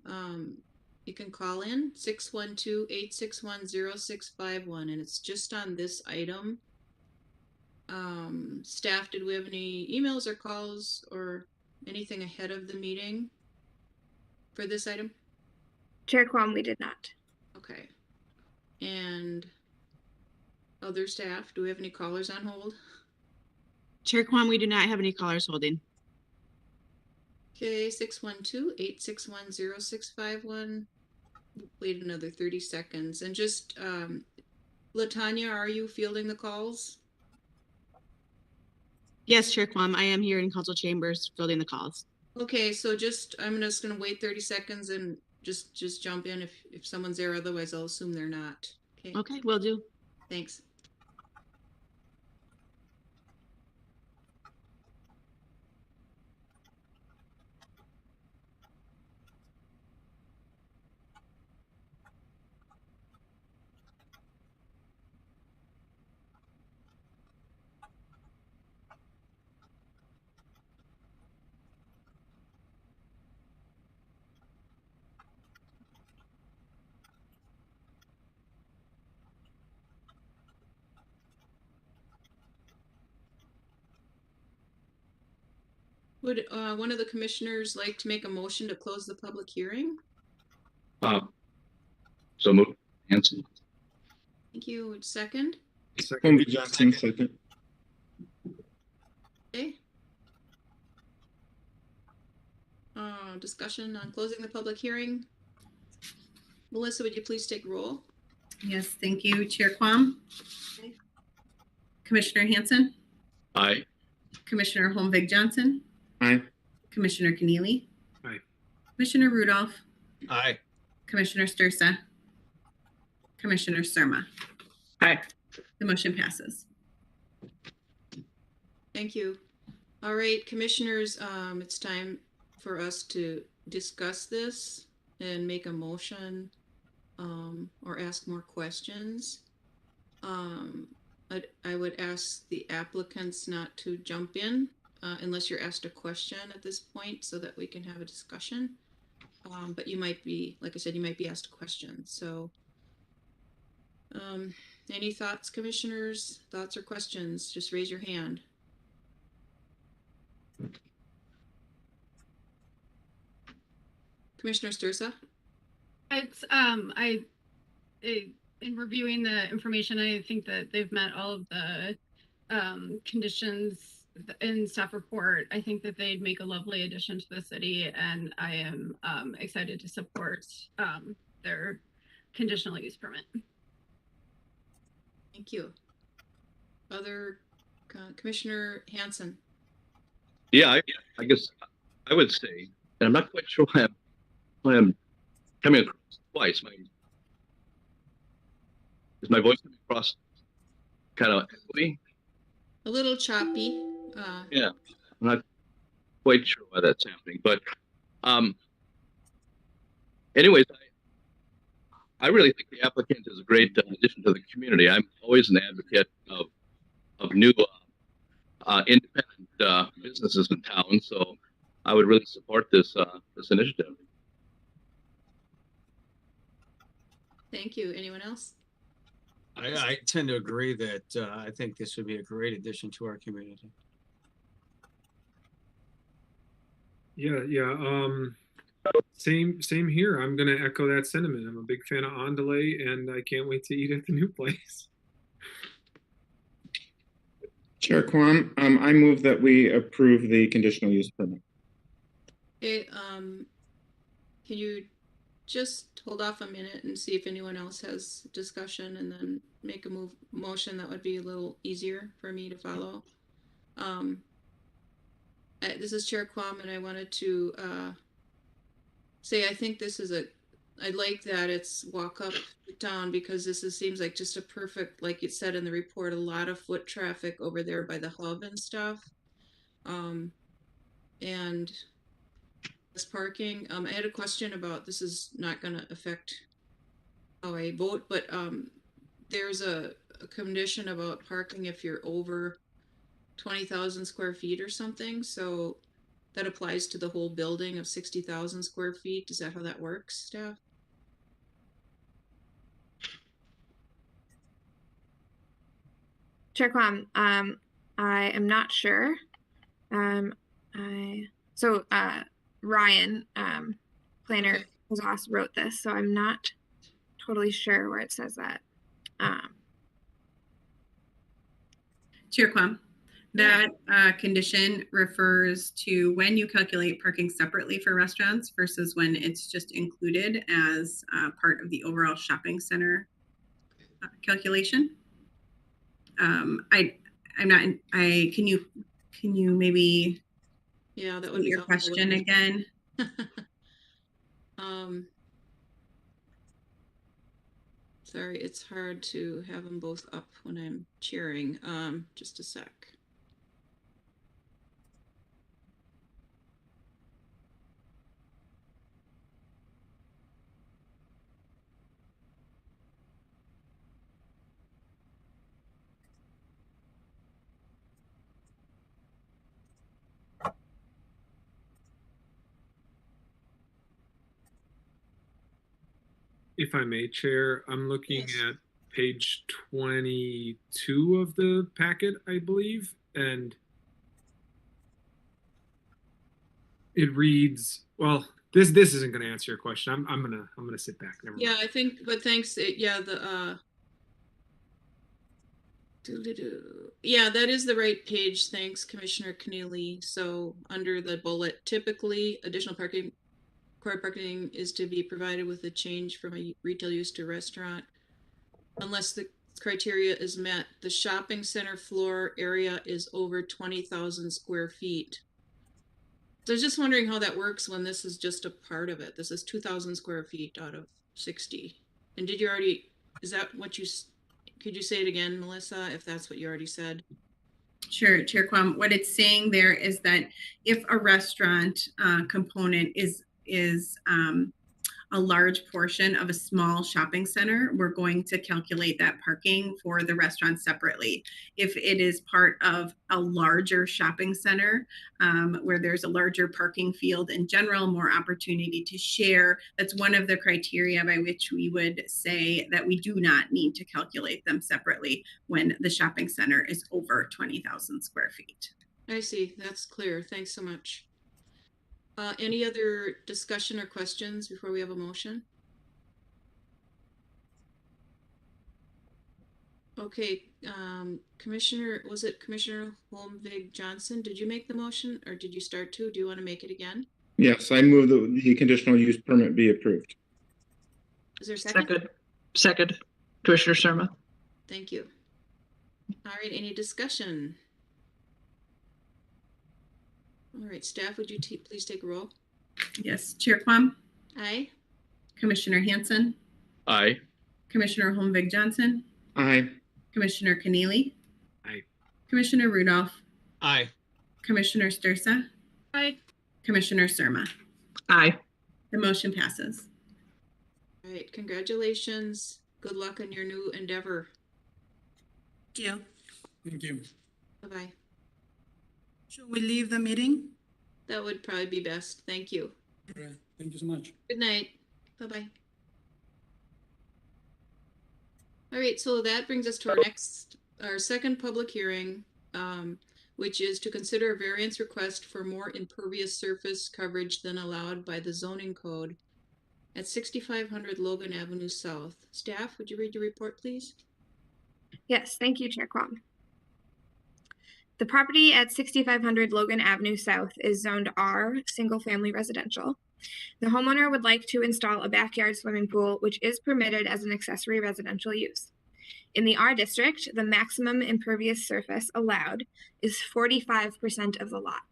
You can call in 612-861-0651, and it's just on this item. Staff, did we have any emails or calls or anything ahead of the meeting for this item? Chair Quam, we did not. Okay. And other staff, do we have any callers on hold? Chair Kwan, we do not have any callers holding. Okay, 612-861-0651. Wait another 30 seconds. And just, LaTanya, are you fielding the calls? Yes, Chair Quam, I am here in council chambers fielding the calls. Okay, so I'm just gonna wait 30 seconds and just jump in if someone's there. Otherwise, I'll assume they're not. Okay. Okay, will do. Thanks. Would one of the commissioners like to make a motion to close the public hearing? So move. Hanson. Thank you. Second? Second. Johnson, second. Okay. Discussion on closing the public hearing. Melissa, would you please take roll? Yes, thank you, Chair Quam. Okay. Commissioner Hanson? Aye. Commissioner Holmvig Johnson? Aye. Commissioner Keneally? Aye. Commissioner Rudolph? Aye. Commissioner Stursa? Commissioner Surma? Aye. The motion passes. Thank you. All right, commissioners, it's time for us to discuss this and make a motion or ask more questions. I would ask the applicants not to jump in unless you're asked a question at this point so that we can have a discussion. But you might be, like I said, you might be asked a question. So any thoughts, commissioners? Thoughts or questions? Just raise your hand. Commissioner Stursa? It's in reviewing the information, I think that they've met all of the conditions in staff report. I think that they'd make a lovely addition to the city, and I am excited to support their conditional use permit. Thank you. Other Commissioner Hanson? Yeah, I guess I would say, and I'm not quite sure why I'm coming across twice. Is my voice coming across kind of echoey? A little choppy. Yeah, I'm not quite sure why that's happening, but anyways, I really think the applicant is a great addition to the community. I'm always an advocate of new independent businesses in town, so I would really support this initiative. Thank you. Anyone else? I tend to agree that I think this would be a great addition to our community. Yeah. Same here. I'm gonna echo that sentiment. I'm a big fan of On Delay, and I can't wait to eat at the new place. Chair Quam, I move that we approve the conditional use permit. Okay, can you just hold off a minute and see if anyone else has discussion and then make a motion that would be a little easier for me to follow. This is Chair Quam, and I wanted to say I think this is I like that it's walk up down, because seems like just a perfect, like it said in the report, a lot of foot traffic over there by the hub and stuff. And this parking, I had a question about, this is not going to affect how I vote, but there's a condition about parking if you're over 20,000 square feet or something. So that applies to the whole building of 60,000 square feet. Is that how that works, staff? Chair Quam, I am not sure. Ryan, planner, wrote this, so I'm not totally sure where it says that. Chair Quam, that condition refers to when you calculate parking separately for restaurants versus when it's just included as part of the overall shopping center calculation. Can you maybe that would be your question again? Sorry, it's hard to have them both up when I'm cheering. Just a sec. If I may, Chair, I'm looking at page 22 of the packet, I believe, and it reads, well, this isn't going to answer your question. I'm gonna sit back. Never mind. I think, but thanks. That is the right page. Thanks, Commissioner Keneally. So under the bullet, typically additional parking, required parking is to be provided with a change from a retail use to restaurant. Unless the criteria is met, the shopping center floor area is over 20,000 square feet. So I was just wondering how that works when this is just a part of it. This is 2,000 square feet out of 60. And did you already, is that what you, could you say it again, Melissa, if that's what you already said? Sure, Chair Quam. What it's saying there is that if a restaurant component is a large portion of a small shopping center, we're going to calculate that parking for the restaurant separately. If it is part of a larger shopping center where there's a larger parking field in general, more opportunity to share, that's one of the criteria by which we would say that we do not need to calculate them separately when the shopping center is over 20,000 square feet. I see. That's clear. Thanks so much. Any other discussion or questions before we have a motion? Okay, Commissioner Holmvig Johnson, did you make the motion or did you start to? Do you want to make it again? Yes, I move that the conditional use permit be approved. Is there a second? Second, Commissioner Surma. Thank you. All right, any discussion? All right, staff, would you please take a roll? Yes, Chair Quam. Aye. Commissioner Hanson. Aye. Commissioner Holmvig Johnson. Aye. Commissioner Keneally. Aye. Commissioner Rudolph. Aye. Commissioner Sturza. Aye. Commissioner Surma. Aye. The motion passes. All right, congratulations. Good luck on your new endeavor. Thank you. Thank you. Bye-bye. Should we leave the meeting? That would probably be best. Thank you. All right. Thank you so much. Good night. Bye-bye. All right, so that brings us to our second public hearing which is to consider a variance request for more impervious surface coverage than allowed by the zoning code at 6500 Logan Avenue South. Staff, would you read your report, please? Yes, thank you, Chair Quam. The property at 6500 Logan Avenue South is zoned R, single-family residential. The homeowner would like to install a backyard swimming pool, which is permitted as an accessory residential use. In the R district, the maximum impervious surface allowed is 45% of the lot.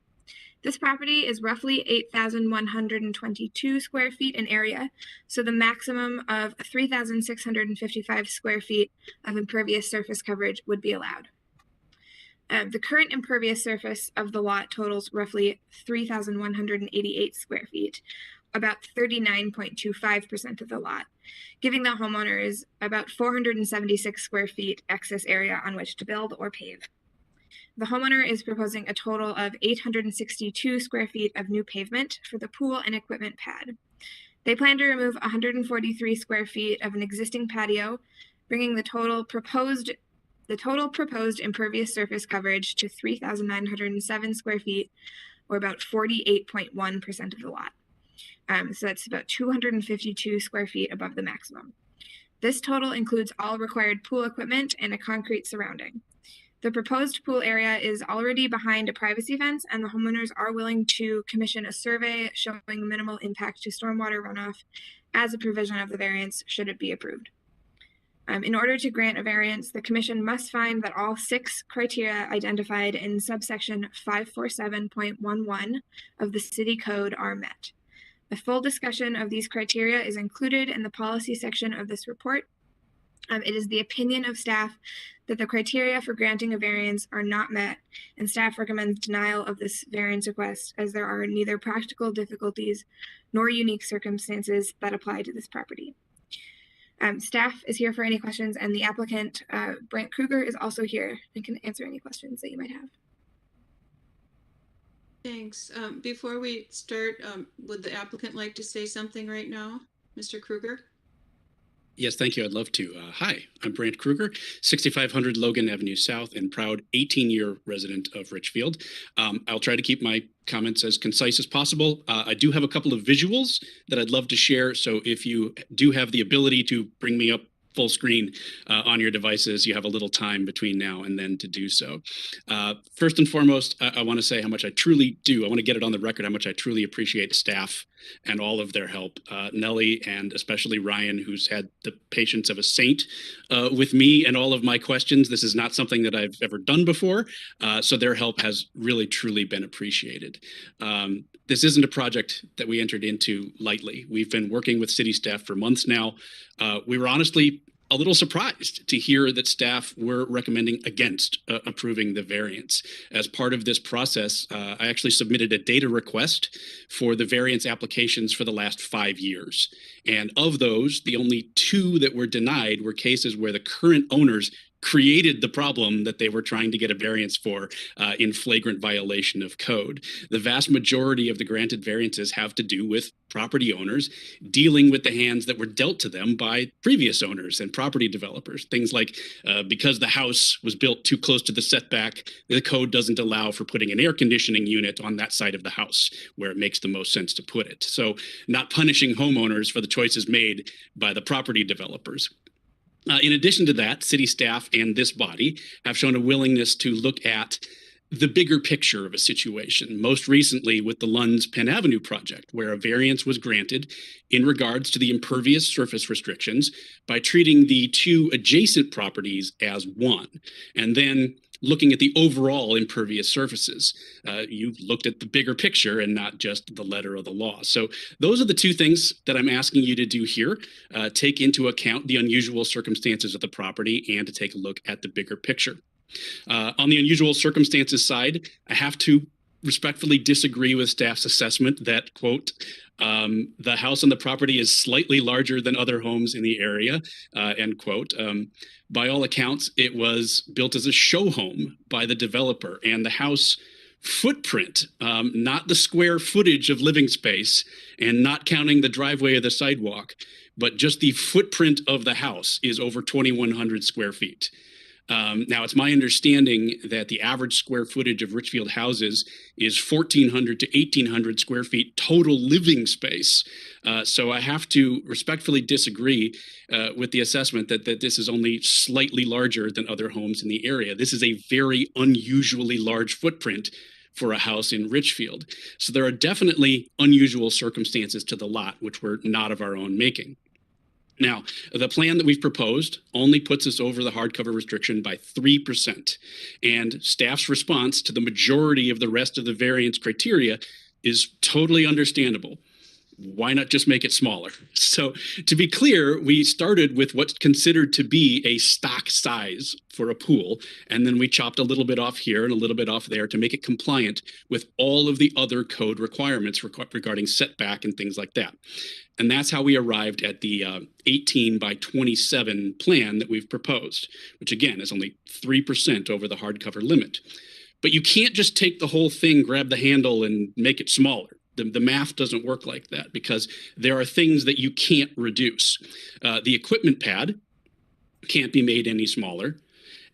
This property is roughly 8,122 square feet in area, so the maximum of 3,655 square feet of impervious surface coverage would be allowed. The current impervious surface of the lot totals roughly 3,188 square feet, about 39.25% of the lot, giving the homeowners about 476 square feet excess area on which to build or pave. The homeowner is proposing a total of 862 square feet of new pavement for the pool and equipment pad. They plan to remove 143 square feet of an existing patio, bringing the total proposed impervious surface coverage to 3,907 square feet, or about 48.1% of the lot. So that's about 252 square feet above the maximum. This total includes all required pool equipment and a concrete surrounding. The proposed pool area is already behind a privacy fence, and the homeowners are willing to commission a survey showing minimal impact to stormwater runoff as a provision of the variance should it be approved. In order to grant a variance, the Commission must find that all 6 criteria identified in subsection 547.11 of the City Code are met. A full discussion of these criteria is included in the policy section of this report. It is the opinion of staff that the criteria for granting a variance are not met, and staff recommends denial of this variance request as there are neither practical difficulties nor unique circumstances that apply to this property. Staff is here for any questions, and the applicant, Brent Kruger, is also here and can answer any questions that you might have. Thanks. Before we start, would the applicant like to say something right now? Mr. Kruger? Yes, thank you. I'd love to. Hi, I'm Brant Kruger, 6500 Logan Avenue South, and proud 18-year resident of Richfield. I'll try to keep my comments as concise as possible. I do have a couple of visuals that I'd love to share, so if you do have the ability to bring me up full screen on your devices, you have a little time between now and then to do so. First and foremost, I want to say how much I truly do. I want to get it on the record how much I truly appreciate staff and all of their help. Nellie and especially Ryan, who's had the patience of a saint with me and all of my questions. This is not something that I've ever done before, so their help has really, truly been appreciated. This isn't a project that we entered into lightly. We've been working with city staff for months now. We were honestly a little surprised to hear that staff were recommending against approving the variance. As part of this process, I actually submitted a data request for the variance applications for the last 5 years. And of those, the only 2 that were denied were cases where the current owners created the problem that they were trying to get a variance for in flagrant violation of code. The vast majority of the granted variances have to do with property owners dealing with the hands that were dealt to them by previous owners and property developers. Things like because the house was built too close to the setback, the code doesn't allow for putting an air conditioning unit on that side of the house where it makes the most sense to put it. So not punishing homeowners for the choices made by the property developers. In addition to that, city staff and this body have shown a willingness to look at the bigger picture of a situation, most recently with the Lund's Penn Avenue project, where a variance was granted in regards to the impervious surface restrictions by treating the 2 adjacent properties as one, and then looking at the overall impervious surfaces. You've looked at the bigger picture and not just the letter of the law. So those are the 2 things that I'm asking you to do here. Take into account the unusual circumstances of the property and to take a look at the bigger picture. On the unusual circumstances side, I have to respectfully disagree with staff's assessment that, quote, the house on the property is slightly larger than other homes in the area, end quote. By all accounts, it was built as a show home by the developer, and the house footprint, not the square footage of living space and not counting the driveway or the sidewalk, but just the footprint of the house is over 2,100 square feet. Now, it's my understanding that the average square footage of Richfield houses is 1,400 to 1,800 square feet total living space. So I have to respectfully disagree with the assessment that this is only slightly larger than other homes in the area. This is a very unusually large footprint for a house in Richfield. So there are definitely unusual circumstances to the lot, which were not of our own making. Now, the plan that we've proposed only puts us over the hardcover restriction by 3%. And staff's response to the majority of the rest of the variance criteria is totally understandable. Why not just make it smaller? So to be clear, we started with what's considered to be a stock size for a pool, and then we chopped a little bit off here and a little bit off there to make it compliant with all of the other code requirements regarding setback and things like that. And that's how we arrived at the 18 by 27 plan that we've proposed, which again is only 3% over the hardcover limit. But you can't just take the whole thing, grab the handle, and make it smaller. The math doesn't work like that because there are things that you can't reduce. The equipment pad can't be made any smaller,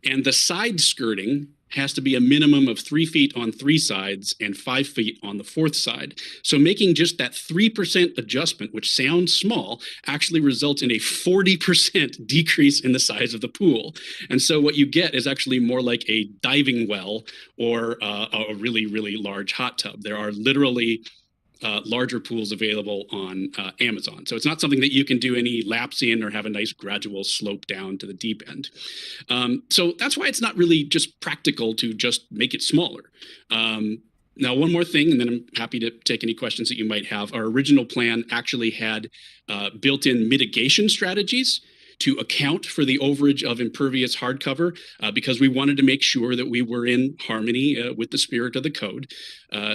and the side skirting has to be a minimum of 3 feet on 3 sides and 5 feet on the 4th side. So making just that 3% adjustment, which sounds small, actually results in a 40% decrease in the size of the pool. And so what you get is actually more like a diving well or a really, really large hot tub. There are literally larger pools available on Amazon. So it's not something that you can do any laps in or have a nice gradual slope down to the deep end. So that's why it's not really just practical to just make it smaller. Now, one more thing, and then I'm happy to take any questions that you might have. Our original plan actually had built-in mitigation strategies to account for the overage of impervious hardcover because we wanted to make sure that we were in harmony with the spirit of the code.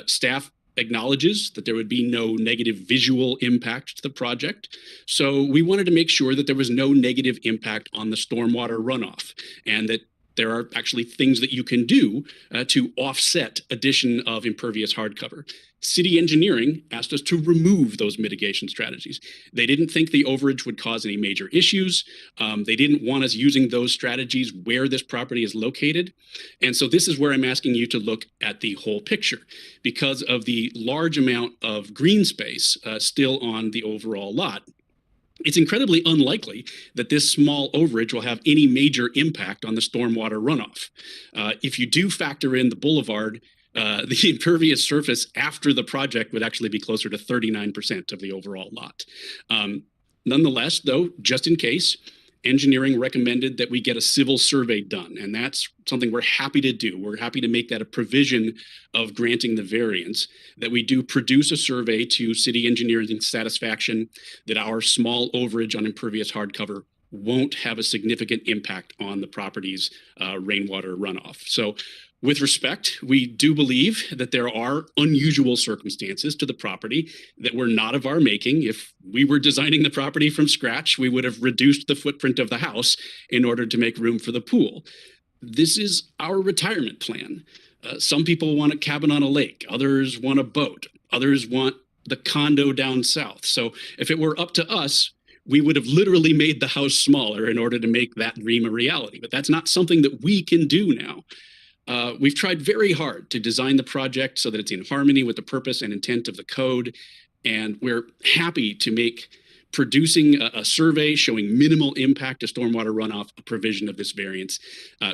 Staff acknowledges that there would be no negative visual impact to the project. So we wanted to make sure that there was no negative impact on the stormwater runoff and that there are actually things that you can do to offset addition of impervious hardcover. City engineering asked us to remove those mitigation strategies. They didn't think the overage would cause any major issues. They didn't want us using those strategies where this property is located. And so this is where I'm asking you to look at the whole picture. Because of the large amount of green space still on the overall lot, it's incredibly unlikely that this small overage will have any major impact on the stormwater runoff. If you do factor in the boulevard, the impervious surface after the project would actually be closer to 39% of the overall lot. Nonetheless, though, just in case, engineering recommended that we get a civil survey done, and that's something we're happy to do. We're happy to make that a provision of granting the variance, that we do produce a survey to city engineering satisfaction that our small overage on impervious hardcover won't have a significant impact on the property's rainwater runoff. So with respect, we do believe that there are unusual circumstances to the property that were not of our making. If we were designing the property from scratch, we would have reduced the footprint of the house in order to make room for the pool. This is our retirement plan. Some people want a cabin on a lake. Others want a boat. Others want the condo down south. So if it were up to us, we would have literally made the house smaller in order to make that dream a reality. But that's not something that we can do now. We've tried very hard to design the project so that it's in harmony with the purpose and intent of the code. And we're happy to make producing a survey showing minimal impact to stormwater runoff a provision of this variance.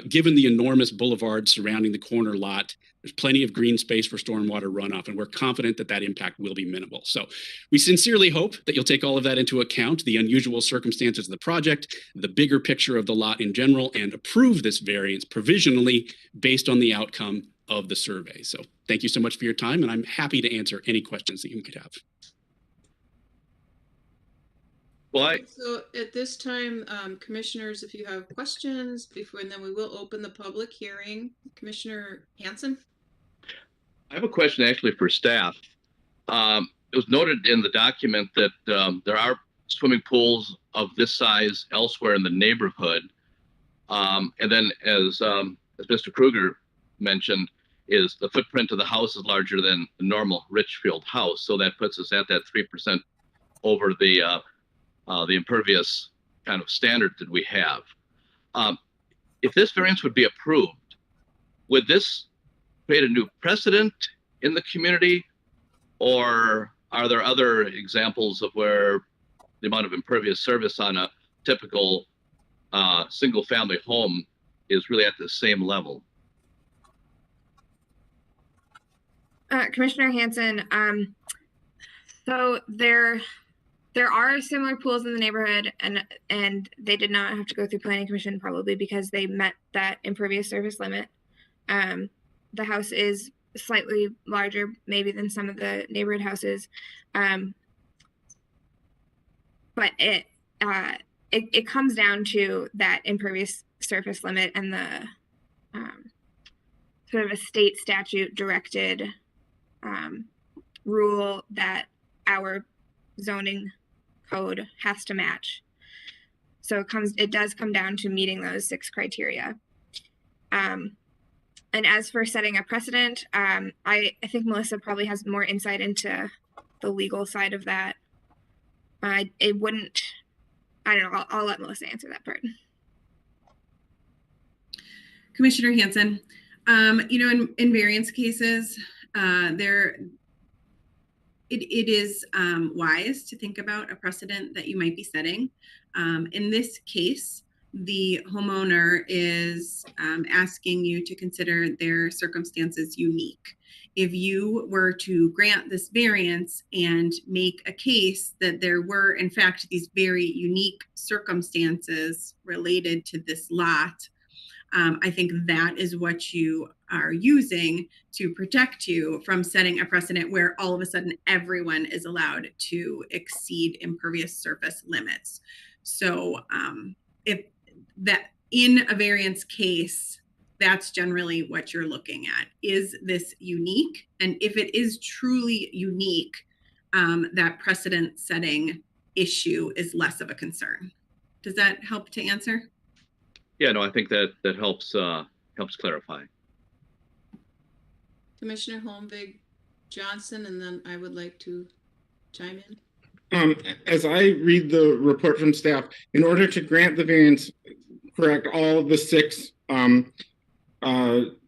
Given the enormous boulevard surrounding the corner lot, there's plenty of green space for stormwater runoff, and we're confident that that impact will be minimal. So we sincerely hope that you'll take all of that into account, the unusual circumstances of the project, the bigger picture of the lot in general, and approve this variance provisionally based on the outcome of the survey. So thank you so much for your time, and I'm happy to answer any questions that you could have. Well, So at this time, commissioners, if you have questions before, and then we will open the public hearing. Commissioner Hanson? I have a question actually for staff. It was noted in the document that there are swimming pools of this size elsewhere in the neighborhood. And then as Mr. Kruger mentioned, is the footprint of the house is larger than the normal Richfield house. So that puts us at that 3% over the impervious kind of standard that we have. if this variance would be approved, would this create a new precedent in the community, or are there other examples of where the amount of impervious surface on a typical single family home is really at the same level? Commissioner Hanson, so there are similar pools in the neighborhood, and they did not have to go through planning commission, probably because they met that impervious surface limit. The house is slightly larger maybe than some of the neighborhood houses, but it comes down to that impervious surface limit and the sort of a state statute directed rule that our zoning code has to match. So it does come down to meeting those 6 criteria. And as for setting a precedent, I think Melissa probably has more insight into the legal side of that. I don't know, I'll let Melissa answer that part. Commissioner Hanson, in variance cases, it is wise to think about a precedent that you might be setting. In this case, the homeowner is asking you to consider their circumstances unique. If you were to grant this variance and make a case that there were, in fact, these very unique circumstances related to this lot, I think that is what you are using to protect you from setting a precedent where all of a sudden everyone is allowed to exceed impervious surface limits. So if that in a variance case, that's generally what you're looking at. Is this unique? And if it is truly unique, that precedent setting issue is less of a concern. Does that help to answer? Yeah, no, I think that helps clarify. Commissioner Holmvig Johnson, and then I would like to chime in. As I read the report from staff, in order to grant the variance, correct, all of the 6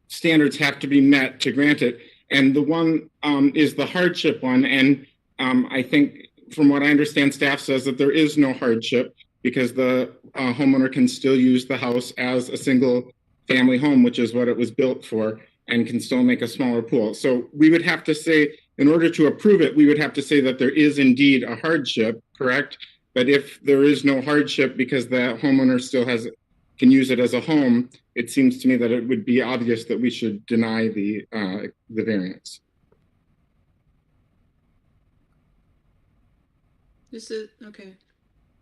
standards have to be met to grant it. And the one is the hardship one. And I think from what I understand, staff says that there is no hardship because the homeowner can still use the house as a single family home, which is what it was built for, and can still make a smaller pool. So we would have to say, in order to approve it, we would have to say that there is indeed a hardship, correct? But if there is no hardship because the homeowner still can use it as a home, it seems to me that it would be obvious that we should deny the variance. This is okay.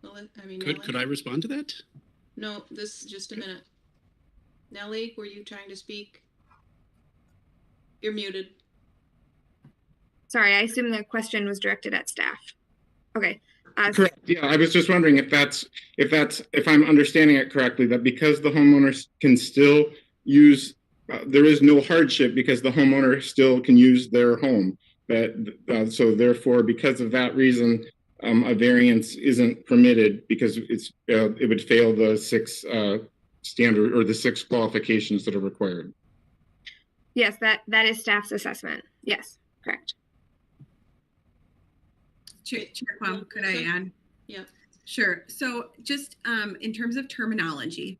Well, I mean, could I respond to that? No, just a minute. Nellie, were you trying to speak? You're muted. Sorry, I assume the question was directed at staff. Okay. Correct. Yeah, I was just wondering if I'm understanding it correctly, that because the homeowners can still use, there is no hardship because the homeowner still can use their home. So therefore, because of that reason, a variance isn't permitted because it would fail the 6 standard or the 6 qualifications that are required. Yes, that is staff's assessment. Yes, correct. Chair Quam, could I add? Yeah. Sure. So just in terms of terminology,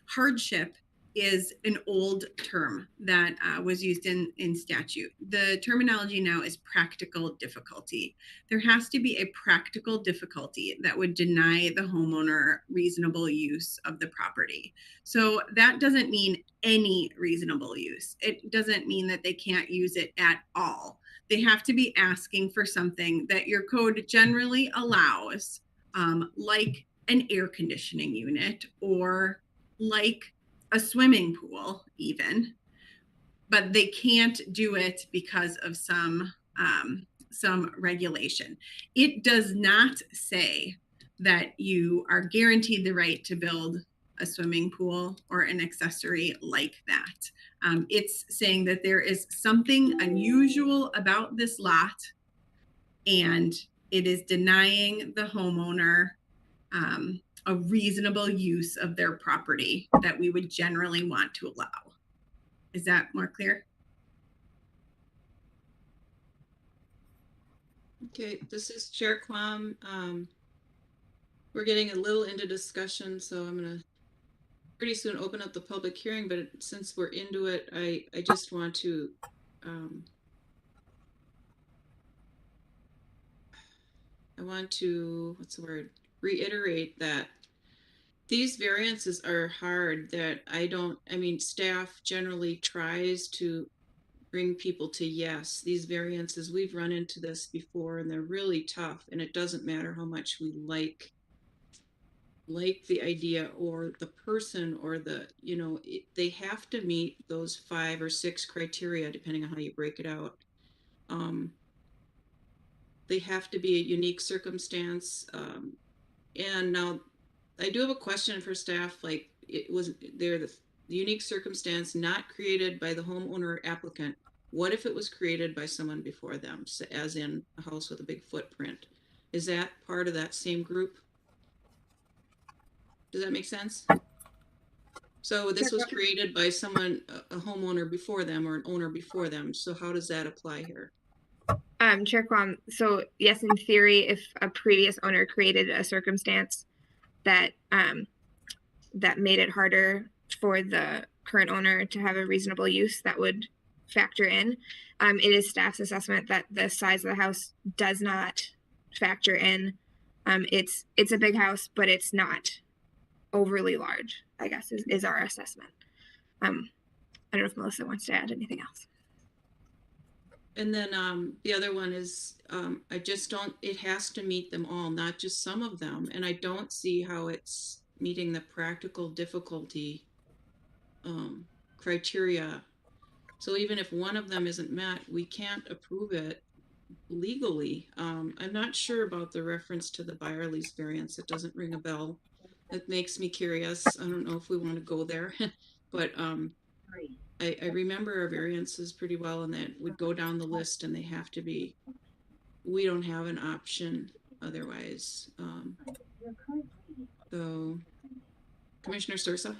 hardship is an old term that was used in statute. The terminology now is practical difficulty. There has to be a practical difficulty that would deny the homeowner reasonable use of the property. So that doesn't mean any reasonable use. It doesn't mean that they can't use it at all. They have to be asking for something that your code generally allows, like an air conditioning unit or like a swimming pool even, but they can't do it because of some regulation. It does not say that you are guaranteed the right to build a swimming pool or an accessory like that. It's saying that there is something unusual about this lot and it is denying the homeowner a reasonable use of their property that we would generally want to allow. Is that more clear? Okay, this is Chair Quam. We're getting a little into discussion, so I'm gonna pretty soon open up the public hearing, but since we're into it, I just want to what's the word, reiterate that these variances are hard, that staff generally tries to bring people to yes. These variances, we've run into this before and they're really tough, and it doesn't matter how much we like the idea or the person or they have to meet those 5 or 6 criteria depending on how you break it out. They have to be a unique circumstance. And now I do have a question for staff, like they're the unique circumstance not created by the homeowner or applicant. What if it was created by someone before them, as in a house with a big footprint? Is that part of that same group? Does that make sense? So this was created by someone, a homeowner before them or an owner before them. So how does that apply here? Chair Quam, so yes, in theory, if a previous owner created a circumstance that that made it harder for the current owner to have a reasonable use, that would factor in. It is staff's assessment that the size of the house does not factor in. It's a big house, but it's not overly large, I guess, is our assessment. I don't know if Melissa wants to add anything else. And then the other one is, it has to meet them all, not just some of them. And I don't see how it's meeting the practical difficulty criteria. So even if one of them isn't met, we can't approve it legally. I'm not sure about the reference to the Byerly's variance. It doesn't ring a bell. It makes me curious. I don't know if we want to go there, but I remember our variances pretty well, and that would go down the list and they have to be, we don't have an option otherwise. So Commissioner Sursa.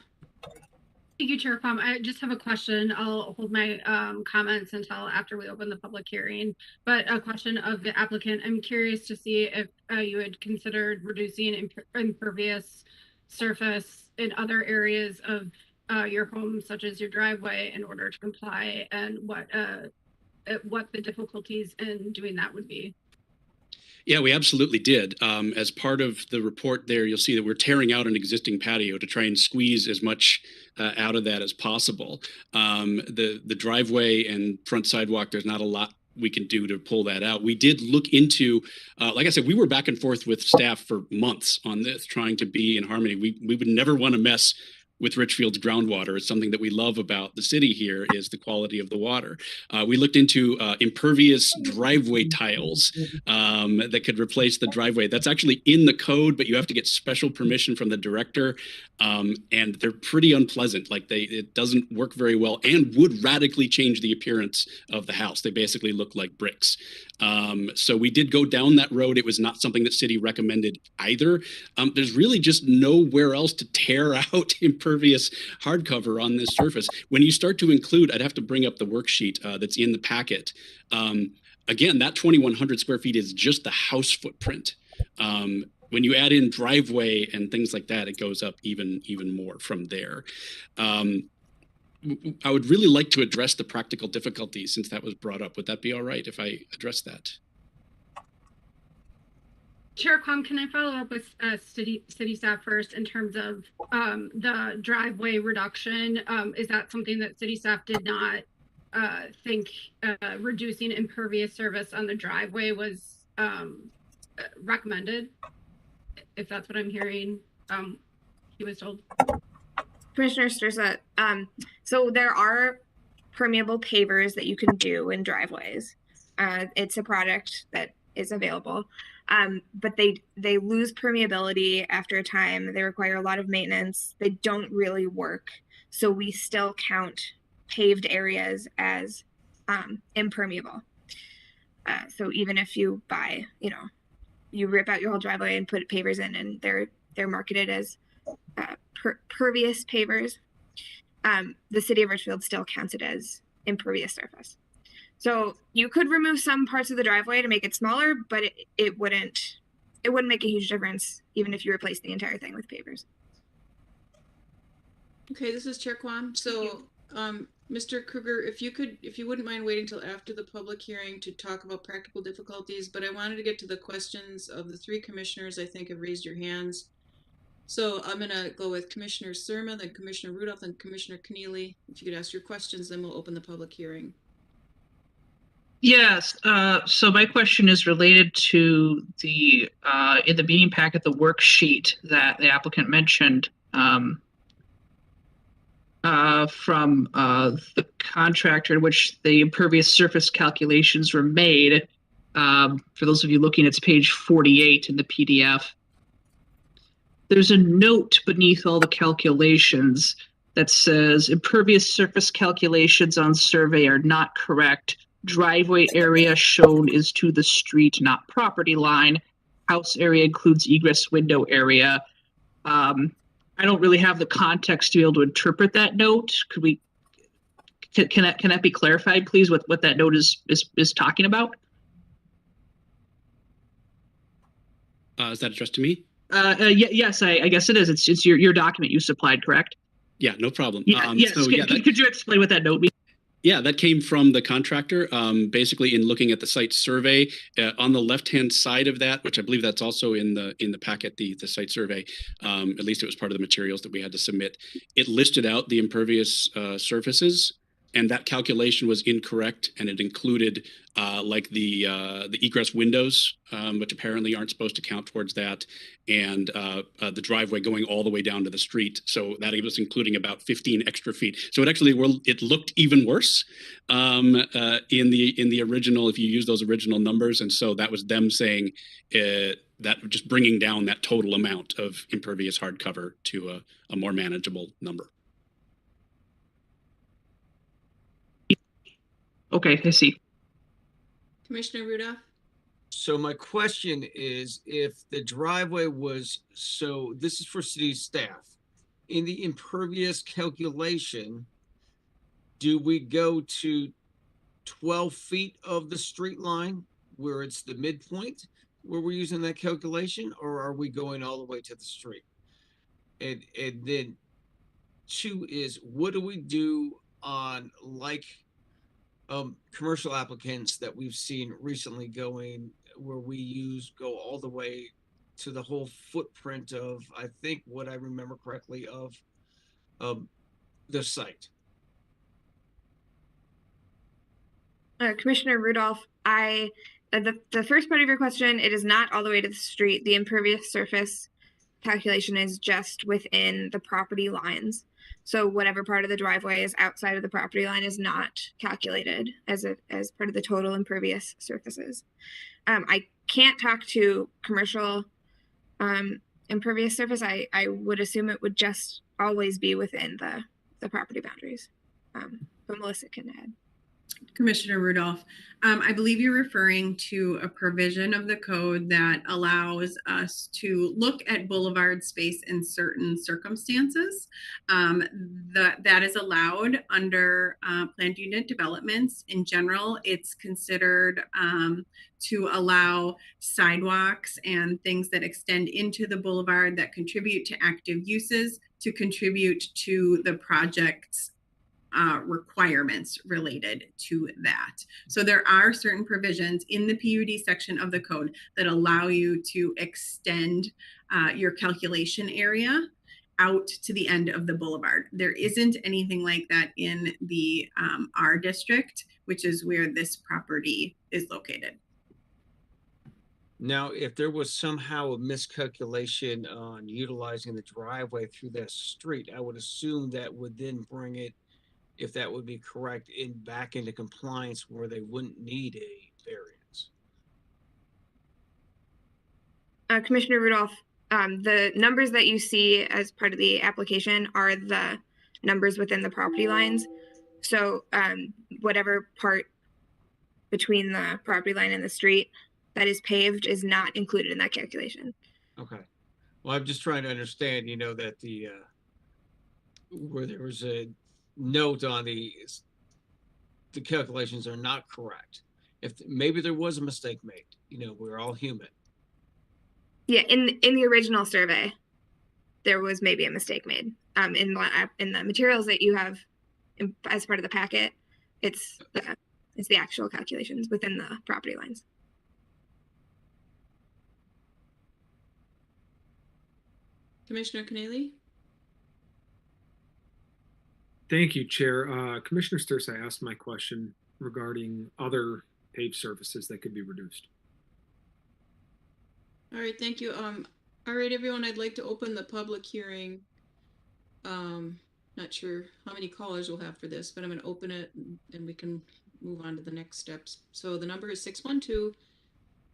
Thank you, Chair Quam. I just have a question. I'll hold my comments until after we open the public hearing. But a question of the applicant. I'm curious to see if you had considered reducing impervious surface in other areas of your home, such as your driveway, in order to comply, and what the difficulties in doing that would be. Yeah, we absolutely did. As part of the report there, you'll see that we're tearing out an existing patio to try and squeeze as much out of that as possible. The driveway and front sidewalk, there's not a lot we can do to pull that out. We did look into, like I said, we were back and forth with staff for months on this, trying to be in harmony. We would never want to mess with Richfield's groundwater. It's something that we love about the city here, is the quality of the water. We looked into impervious driveway tiles that could replace the driveway. That's actually in the code, but you have to get special permission from the director. And they're pretty unpleasant. Like it doesn't work very well and would radically change the appearance of the house. They basically look like bricks. So we did go down that road. It was not something that city recommended either. There's really just nowhere else to tear out impervious hardcover on this surface. When you start to include, I'd have to bring up the worksheet that's in the packet. Again, that 2,100 square feet is just the house footprint. When you add in driveway and things like that, it goes up even more from there. I would really like to address the practical difficulties since that was brought up. Would that be all right if I address that? Chair Quam, can I follow up with city staff first in terms of the driveway reduction? Is that something that city staff did not think reducing impervious surface on the driveway was recommended? If that's what I'm hearing, he was told. Commissioner Sturza, so there are permeable pavers that you can do in driveways. It's a product that is available, but they lose permeability after a time. They require a lot of maintenance. They don't really work. So we still count paved areas as impermeable. So even if you buy, you rip out your whole driveway and put pavers in, and they're they're marketed as pervious pavers, the city of Richfield still counts it as impervious surface. So you could remove some parts of the driveway to make it smaller, but it wouldn't make a huge difference even if you replace the entire thing with pavers. Okay, this is Chair Kwam. So, Mr. Kruger, if you wouldn't mind waiting till after the public hearing to talk about practical difficulties, but I wanted to get to the questions of the 3 commissioners I think have raised your hands. So I'm gonna go with Commissioner Surma, then Commissioner Rudolph, and Commissioner Keneally. If you could ask your questions, then we'll open the public hearing. Yes. So my question is related to the in the meeting packet, the worksheet that the applicant mentioned from the contractor in which the impervious surface calculations were made. For those of you looking, it's page 48 in the PDF. There's a note beneath all the calculations that says impervious surface calculations on survey are not correct. Driveway area shown is to the street, not property line. House area includes egress window area. I don't really have the context to be able to interpret that note. Could we? Can that be clarified, please? What that note is talking about? Is that addressed to me? Yes, I guess it is. It's your document you supplied, correct? Yeah, no problem. Yes. So, could you explain what that note means? Yeah, that came from the contractor. Basically, in looking at the site survey, on the left-hand side of that, which I believe that's also in the packet, the site survey. At least it was part of the materials that we had to submit. It listed out the impervious surfaces, and that calculation was incorrect, and it included like the egress windows, which apparently aren't supposed to count towards that, and the driveway going all the way down to the street. So that was including about 15 extra feet. So it looked even worse in the original, if you use those original numbers. And so that was them saying that just bringing down that total amount of impervious hardcover to a more manageable number. Okay, I see. Commissioner Rudolph? So my question is, if the driveway was, so this is for city staff, in the impervious calculation, do we go to 12 feet of the street line where it's the midpoint where we're using that calculation, or are we going all the way to the street? And then 2 is, what do we do on commercial applicants that we've seen recently going where we go all the way to the whole footprint of, I think what I remember correctly, of the site? Commissioner Rudolph, the first part of your question, it is not all the way to the street. The impervious surface calculation is just within the property lines. So whatever part of the driveway is outside of the property line is not calculated as part of the total impervious surfaces. I can't talk to commercial impervious surface. I would assume it would just always be within the property boundaries. But Melissa can add. Commissioner Rudolph, I believe you're referring to a provision of the code that allows us to look at boulevard space in certain circumstances. That is allowed under planned unit developments. In general, it's considered to allow sidewalks and things that extend into the boulevard that contribute to active uses to contribute to the project's requirements related to that. So there are certain provisions in the PUD section of the code that allow you to extend your calculation area out to the end of the boulevard. There isn't anything like that in the R district, which is where this property is located. Now, if there was somehow a miscalculation on utilizing the driveway through that street, I would assume that would then bring it, if that would be correct, back into compliance where they wouldn't need a variance. Commissioner Rudolph, the numbers that you see as part of the application are the numbers within the property lines. So whatever part between the property line and the street that is paved is not included in that calculation. Okay. Well, I'm just trying to understand, that the, where there was a note on the calculations are not correct. If maybe there was a mistake made, we're all human. Yeah, in the original survey, there was maybe a mistake made. In the materials that you have as part of the packet, it's the actual calculations within the property lines. Commissioner Keneally? Thank you, Chair. Commissioner Sturz, I asked my question regarding other paved surfaces that could be reduced. All right, thank you. All right, everyone, I'd like to open the public hearing. Not sure how many callers we'll have for this, but I'm going to open it and we can move on to the next steps. So the number is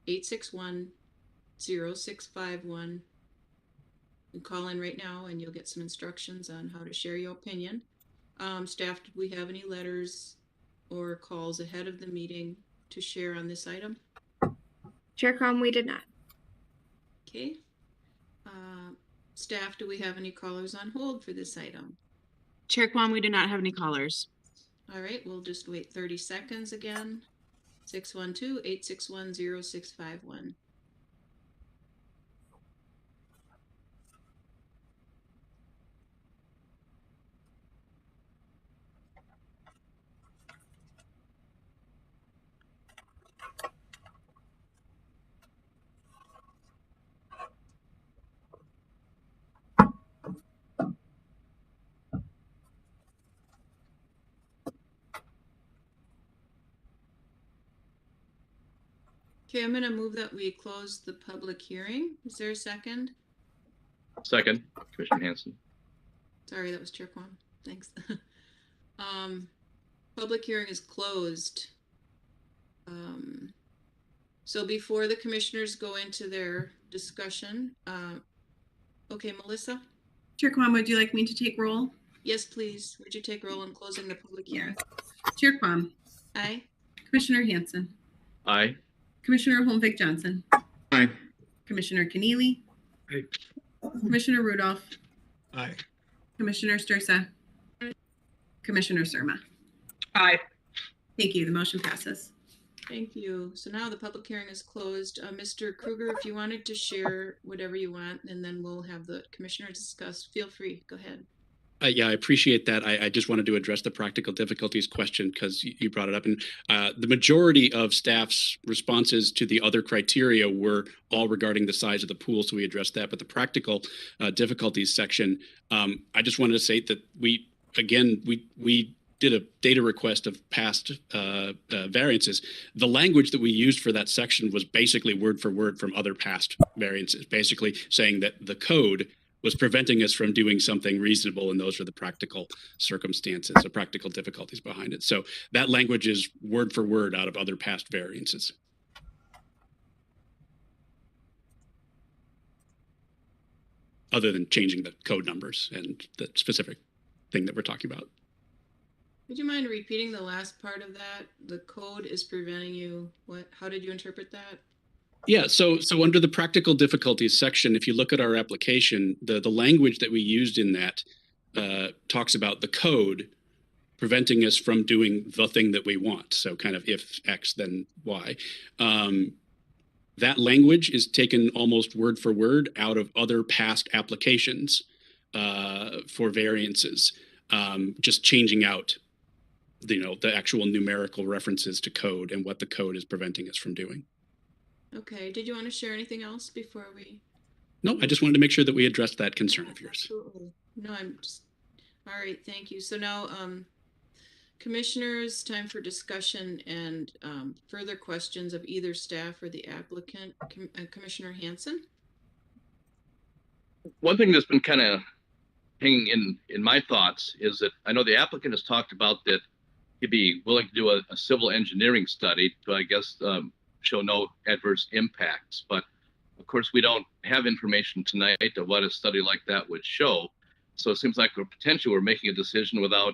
612-861-0651. You call in right now and you'll get some instructions on how to share your opinion. Staff, did we have any letters or calls ahead of the meeting to share on this item? Chair Crom, we did not. Okay. Staff, do we have any callers on hold for this item? Chair Kwan, we do not have any callers. All right, we'll just wait 30 seconds again. 612-861-0651. Okay, I'm going to move that we close the public hearing. Is there a second? Second, Commissioner Hanson. Sorry, that was Chair Kwan. Thanks. Public hearing is closed. So before the commissioners go into their discussion, okay, Melissa? Chair Kwan, would you like me to take roll? Yes, please. Would you take roll in closing the public hearing? Chair Kwan. Aye. Commissioner Hanson. Aye. Commissioner Holmvik Johnson. Aye. Commissioner Keneally. Aye. Commissioner Rudolph. Aye. Commissioner Sturza. Commissioner Surma. Aye. Thank you. The motion passes. Thank you. So now the public hearing is closed. Mr. Kruger, if you wanted to share whatever you want, and then we'll have the commissioners discuss, feel free. Go ahead. Yeah, I appreciate that. I just wanted to address the practical difficulties question because you brought it up. And the majority of staff's responses to the other criteria were all regarding the size of the pool. So we addressed that. But the practical difficulties section, I just wanted to say that we did a data request of past variances. The language that we used for that section was basically word for word from other past variances, basically saying that the code was preventing us from doing something reasonable, and those are the practical circumstances, the practical difficulties behind it. So that language is word for word out of other past variances. Other than changing the code numbers and the specific thing that we're talking about. Would you mind repeating the last part of that? The code is preventing you, what? How did you interpret that? Yeah, so under the practical difficulties section, if you look at our application, the language that we used in that talks about the code preventing us from doing the thing that we want. So kind of if X, then Y. That language is taken almost word for word out of other past applications for variances, just changing out the actual numerical references to code and what the code is preventing us from doing. Okay, did you want to share anything else before we? No, I just wanted to make sure that we addressed that concern of yours. Absolutely. No, I'm just, all right, thank you. So now, commissioners, time for discussion and further questions of either staff or the applicant. Commissioner Hanson? One thing that's been kind of hanging in my thoughts is that I know the applicant has talked about that he'd be willing to do a civil engineering study to, I guess, show no adverse impacts. But of course, we don't have information tonight of what a study like that would show. So it seems like we're making a decision without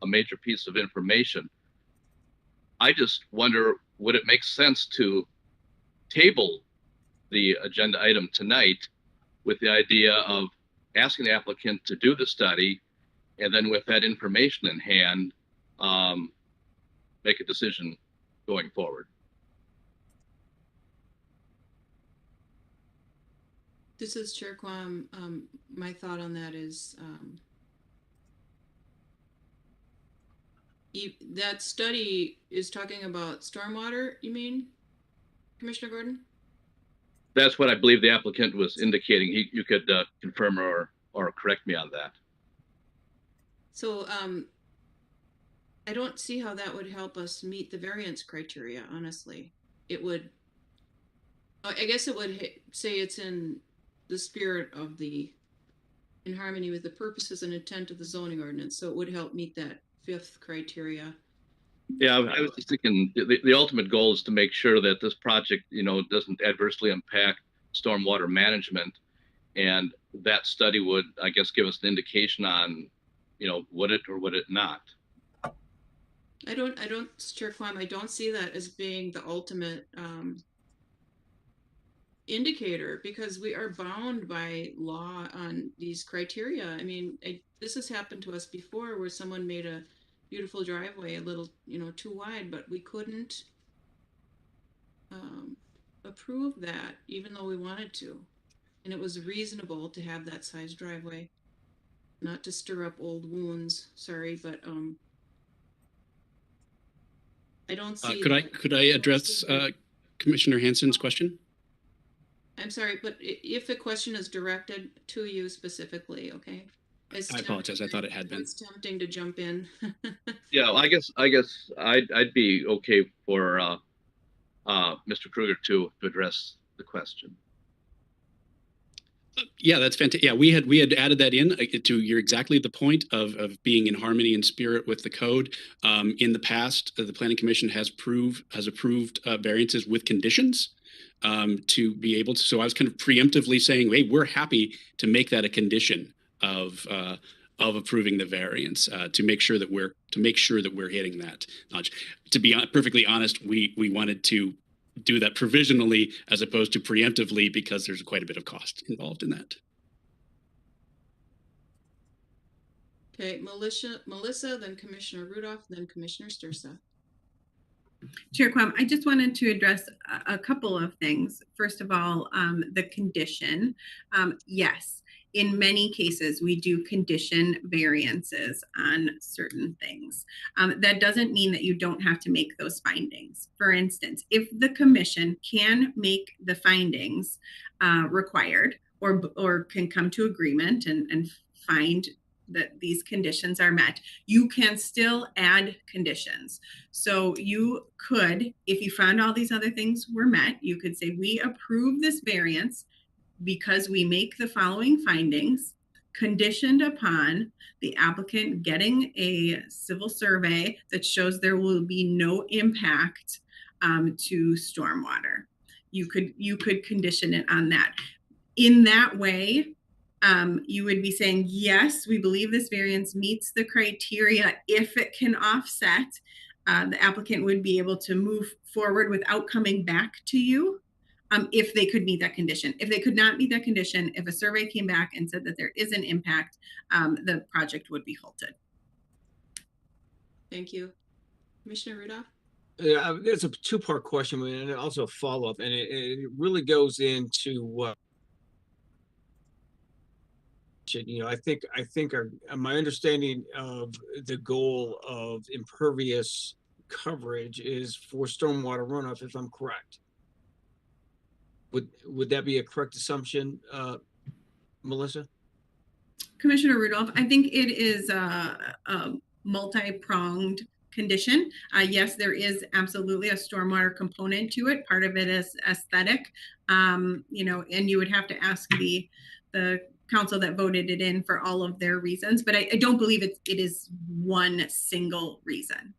a major piece of information. I just wonder, would it make sense to table the agenda item tonight with the idea of asking the applicant to do the study, and then with that information in hand, make a decision going forward. This is Chair Quam. My thought on that is that study is talking about stormwater, you mean, Commissioner Gordon? That's what I believe the applicant was indicating. You could confirm or correct me on that. So I don't see how that would help us meet the variance criteria, honestly. It would, I guess it would say it's in the spirit of in harmony with the purposes and intent of the zoning ordinance. So it would help meet that 5th criteria. Yeah, I was just thinking the ultimate goal is to make sure that this project, doesn't adversely impact stormwater management. And that study would, I guess, give us an indication on, would it or would it not? I don't, Chair Quam, I don't see that as being the ultimate indicator, because we are bound by law on these criteria. I mean, this has happened to us before where someone made a beautiful driveway a little, too wide, but we couldn't approve that even though we wanted to. And it was reasonable to have that size driveway. Not to stir up old wounds, sorry, but I don't see. Could I address Commissioner Hansen's question? I'm sorry, but if a question is directed to you specifically, okay? I apologize. I thought it had been. It's tempting to jump in. Yeah, I guess I'd be okay for Mr. Kruger to address the question. Yeah, that's fantastic. Yeah, we had added that in to your exactly the point of being in harmony and spirit with the code. In the past, the Planning Commission has approved variances with conditions to be able to. So I was kind of preemptively saying, hey, we're happy to make that a condition of approving the variance to make sure that we're hitting that notch. To be perfectly honest, we wanted to do that provisionally as opposed to preemptively because there's quite a bit of cost involved in that. Okay, Melissa, then Commissioner Rudolph, then Commissioner Stursa. Chair Quam, I just wanted to address a couple of things. First of all, the condition. Yes, in many cases, we do condition variances on certain things. That doesn't mean that you don't have to make those findings. For instance, if the commission can make the findings required or can come to agreement and find that these conditions are met, you can still add conditions. So you could, if you found all these other things were met, you could say, we approve this variance because we make the following findings, conditioned upon the applicant getting a civil survey that shows there will be no impact to stormwater. You could condition it on that. In that way, you would be saying, yes, we believe this variance meets the criteria. If it can offset, the applicant would be able to move forward without coming back to you if they could meet that condition. If they could not meet that condition, if a survey came back and said that there is an impact, the project would be halted. Thank you. Commissioner Rudolph? Yeah, it's a two-part question and also a follow-up, and it really goes into what I think my understanding of the goal of impervious coverage is for stormwater runoff, if I'm correct. Would that be a correct assumption, Melissa? Commissioner Rudolph, I think it is a multi-pronged condition. Yes, there is absolutely a stormwater component to it. Part of it is aesthetic, and you would have to ask the council that voted it in for all of their reasons, but I don't believe it is one single reason.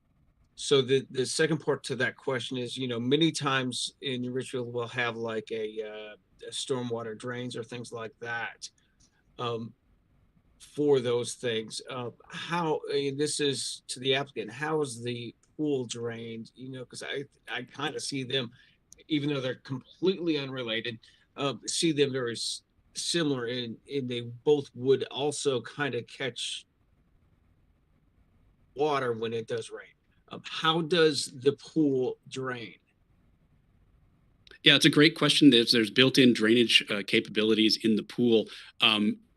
So the second part to that question is, many times in Richfield we'll have like a stormwater drains or things like that. For those things, this is to the applicant, how is the pool drained? Because I kind of see them, even though they're completely unrelated, see them very similar in they both would also kind of catch water when it does rain. How does the pool drain? Yeah, it's a great question. There's built-in drainage capabilities in the pool,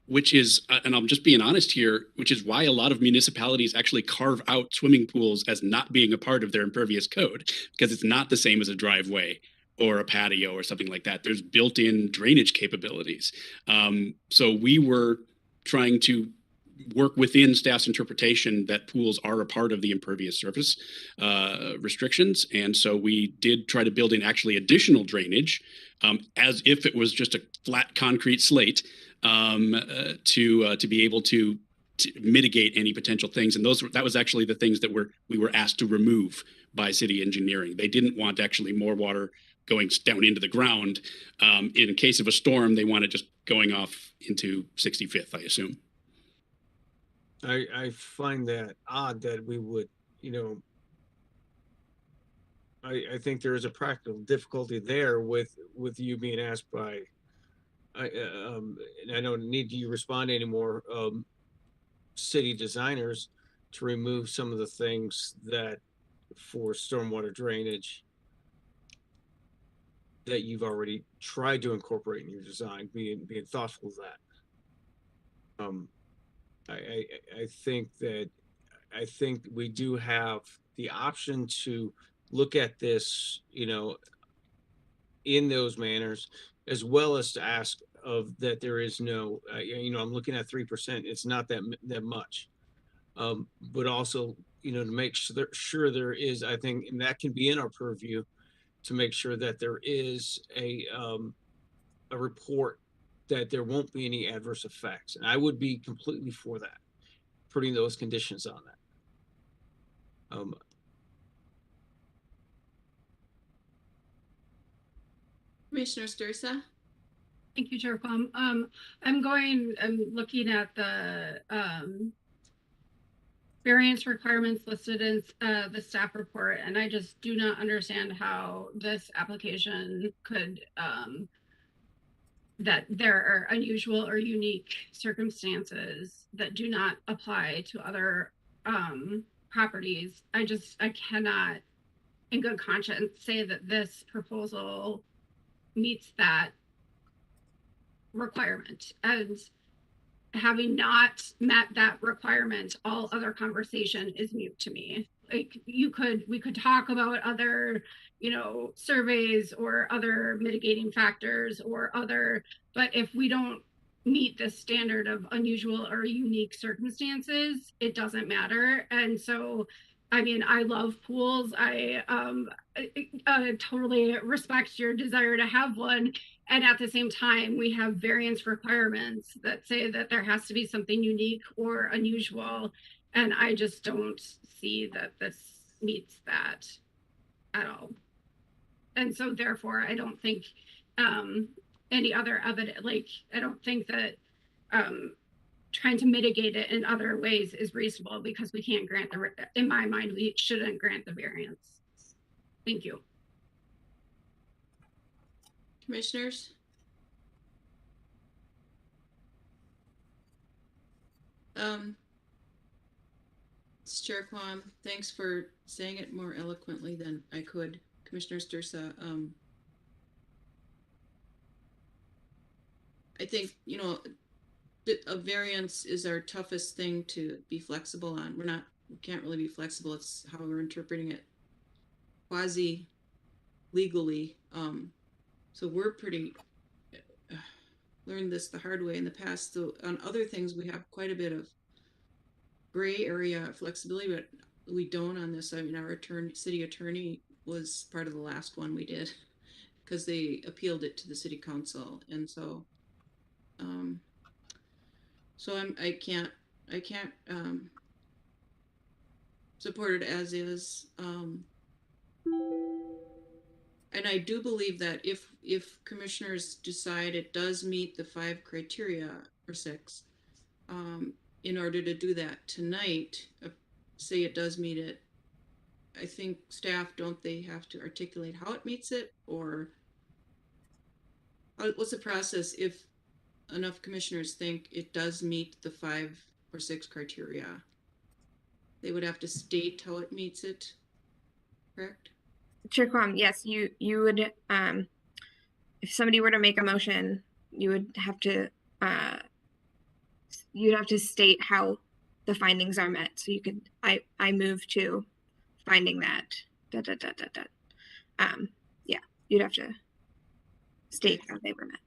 which is, and I'm just being honest here, which is why a lot of municipalities actually carve out swimming pools as not being a part of their impervious code, because it's not the same as a driveway or a patio or something like that. There's built-in drainage capabilities. So we were trying to work within staff's interpretation that pools are a part of the impervious surface restrictions. And so we did try to build in actually additional drainage as if it was just a flat concrete slate to be able to mitigate any potential things. And that was actually the things that we were asked to remove by city engineering. They didn't want actually more water going down into the ground. In case of a storm, they wanted just going off into 65th, I assume. I find that odd that we would, I think there is a practical difficulty there with you being asked by, and I don't need you respond anymore, city designers to remove some of the things that for stormwater drainage that you've already tried to incorporate in your design, being thoughtful of that. I think we do have the option to look at this, in those manners, as well as to ask of that there is no, I'm looking at 3%. It's not that much, but also, to make sure there is, I think, and that can be in our purview, to make sure that there is a report that there won't be any adverse effects. And I would be completely for that, putting those conditions on that. Commissioner Stursa? Thank you, Chair Quam. I'm looking at the variance requirements listed in the staff report, and I just do not understand how this application could, that there are unusual or unique circumstances that do not apply to other properties. I cannot in good conscience say that this proposal meets that requirement. And having not met that requirement, all other conversation is mute to me. Like we could talk about other, surveys or other mitigating factors or but if we don't meet the standard of unusual or unique circumstances, it doesn't matter. And so, I love pools. I totally respect your desire to have one. And at the same time, we have variance requirements that say that there has to be something unique or unusual. And I just don't see that this meets that at all. And so therefore, I don't think any other evidence, I don't think that trying to mitigate it in other ways is reasonable, because we can't grant in my mind, we shouldn't grant the variance. Thank you. Commissioners? Chair Quam, thanks for saying it more eloquently than I could. Commissioner Stursa, I think, a variance is our toughest thing to be flexible on. We can't really be flexible. It's how we're interpreting it quasi legally. So we're pretty learned this the hard way in the past. So on other things, we have quite a bit of gray area flexibility, but we don't on this. Our city attorney was part of the last one we did, because they appealed it to the city council. And so, I can't support it as is. And I do believe that if commissioners decide it does meet the 5 criteria or 6, in order to do that tonight, say it does meet it, I think staff, don't they have to articulate how it meets it, or what's the process if enough commissioners think it does meet the 5 or 6 criteria. They would have to state how it meets it, correct? Chair Quam, yes, you would, if somebody were to make a motion, you would have to, you'd have to state how the findings are met. So you could, I move to finding that, yeah, you'd have to state how they were met.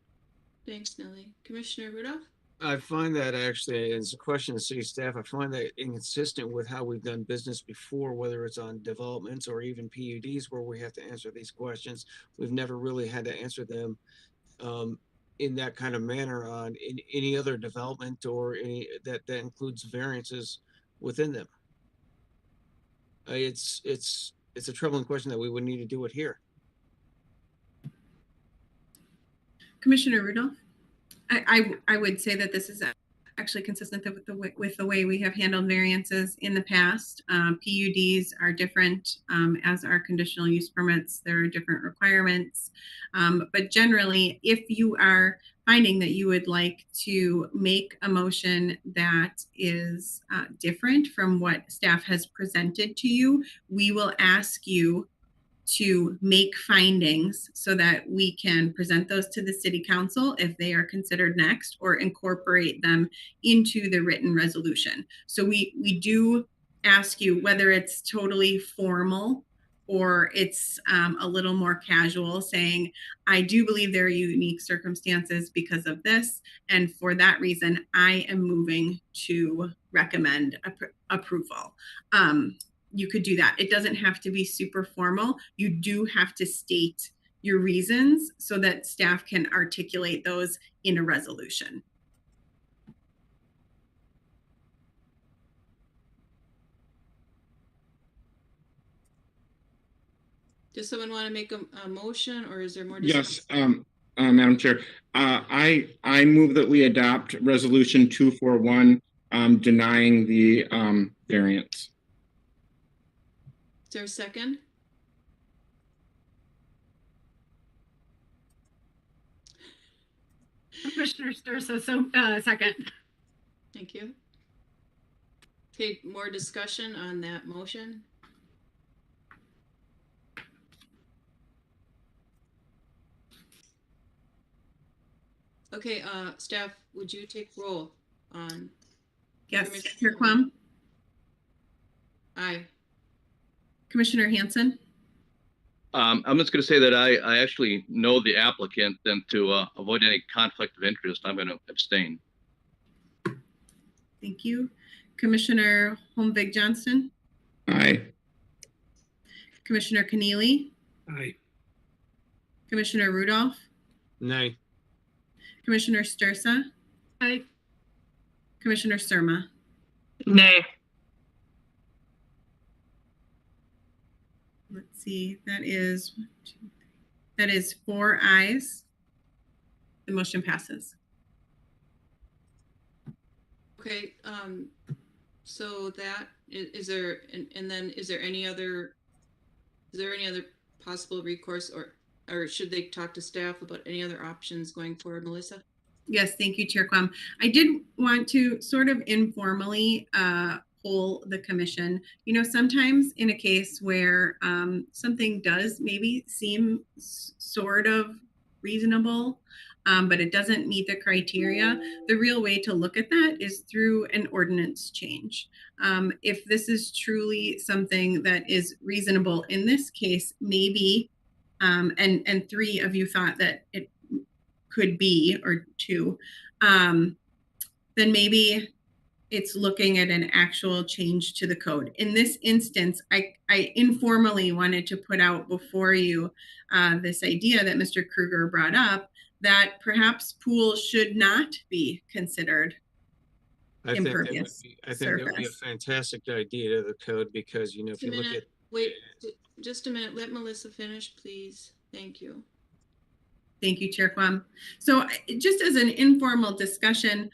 Thanks, Nellie. Commissioner Rudolph? I find that actually, as a question of city staff, I find that inconsistent with how we've done business before, whether it's on developments or even PUDs where we have to answer these questions. We've never really had to answer them in that kind of manner on any other development or any that includes variances within them. It's a troubling question that we would need to do it here. Commissioner Rudolph? I would say that this is actually consistent with the way we have handled variances in the past. PUDs are different, as are conditional use permits. There are different requirements. But generally, if you are finding that you would like to make a motion that is different from what staff has presented to you, we will ask you to make findings so that we can present those to the city council if they are considered next, or incorporate them into the written resolution. So we do ask you whether it's totally formal or it's a little more casual, saying, I do believe there are unique circumstances because of this, and for that reason, I am moving to recommend approval. You could do that. It doesn't have to be super formal. You do have to state your reasons so that staff can articulate those in a resolution. Does someone want to make a motion, or is there more discussion? Yes, Madam Chair. I move that we adopt Resolution 241 denying the variance. Is there a second? Commissioner Stursa, so second. Thank you. Okay, more discussion on that motion? Okay, staff, would you take roll on? Yes, Chair Quam? Aye. Commissioner Hanson? I'm just going to say that I actually know the applicant, and to avoid any conflict of interest, I'm going to abstain. Thank you. Commissioner Holmvig Johnson? Aye. Commissioner Keneally? Aye. Commissioner Rudolph? Nay. Commissioner Stursa? Aye. Commissioner Surma? Nay. Let's see, that is 4 ayes. The motion passes. Okay, so that is there, and then is there any other possible recourse, or should they talk to staff about any other options going forward, Melissa? Yes, thank you, Chair Quam. I did want to sort of informally poll the commission. You know, sometimes in a case where something does maybe seem sort of reasonable, but it doesn't meet the criteria, the real way to look at that is through an ordinance change. If this is truly something that is reasonable in this case, maybe, and 3 of you thought that it could be, or 2, then maybe it's looking at an actual change to the code. In this instance, I informally wanted to put out before you this idea that Mr. Kruger brought up, that perhaps pools should not be considered impervious. I think that would be a fantastic idea to the code, because, you know, if you look at... Wait, just a minute. Let Melissa finish, please. Thank you. Thank you, Chair Quam. So just as an informal discussion,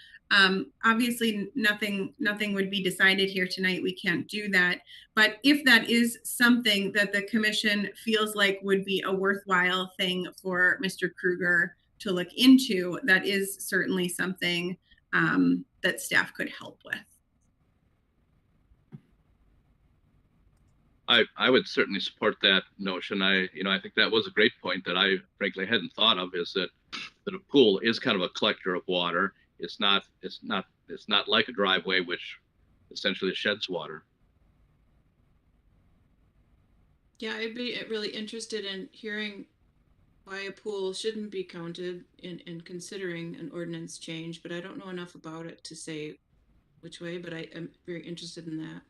obviously nothing would be decided here tonight. We can't do that. But if that is something that the commission feels like would be a worthwhile thing for Mr. Kruger to look into, that is certainly something that staff could help with. I would certainly support that notion. I think that was a great point that I frankly hadn't thought of, is that a pool is kind of a collector of water. It's not like a driveway, which essentially sheds water. Yeah, I'd be really interested in hearing why a pool shouldn't be counted in considering an ordinance change, but I don't know enough about it to say which way, but I am very interested in that.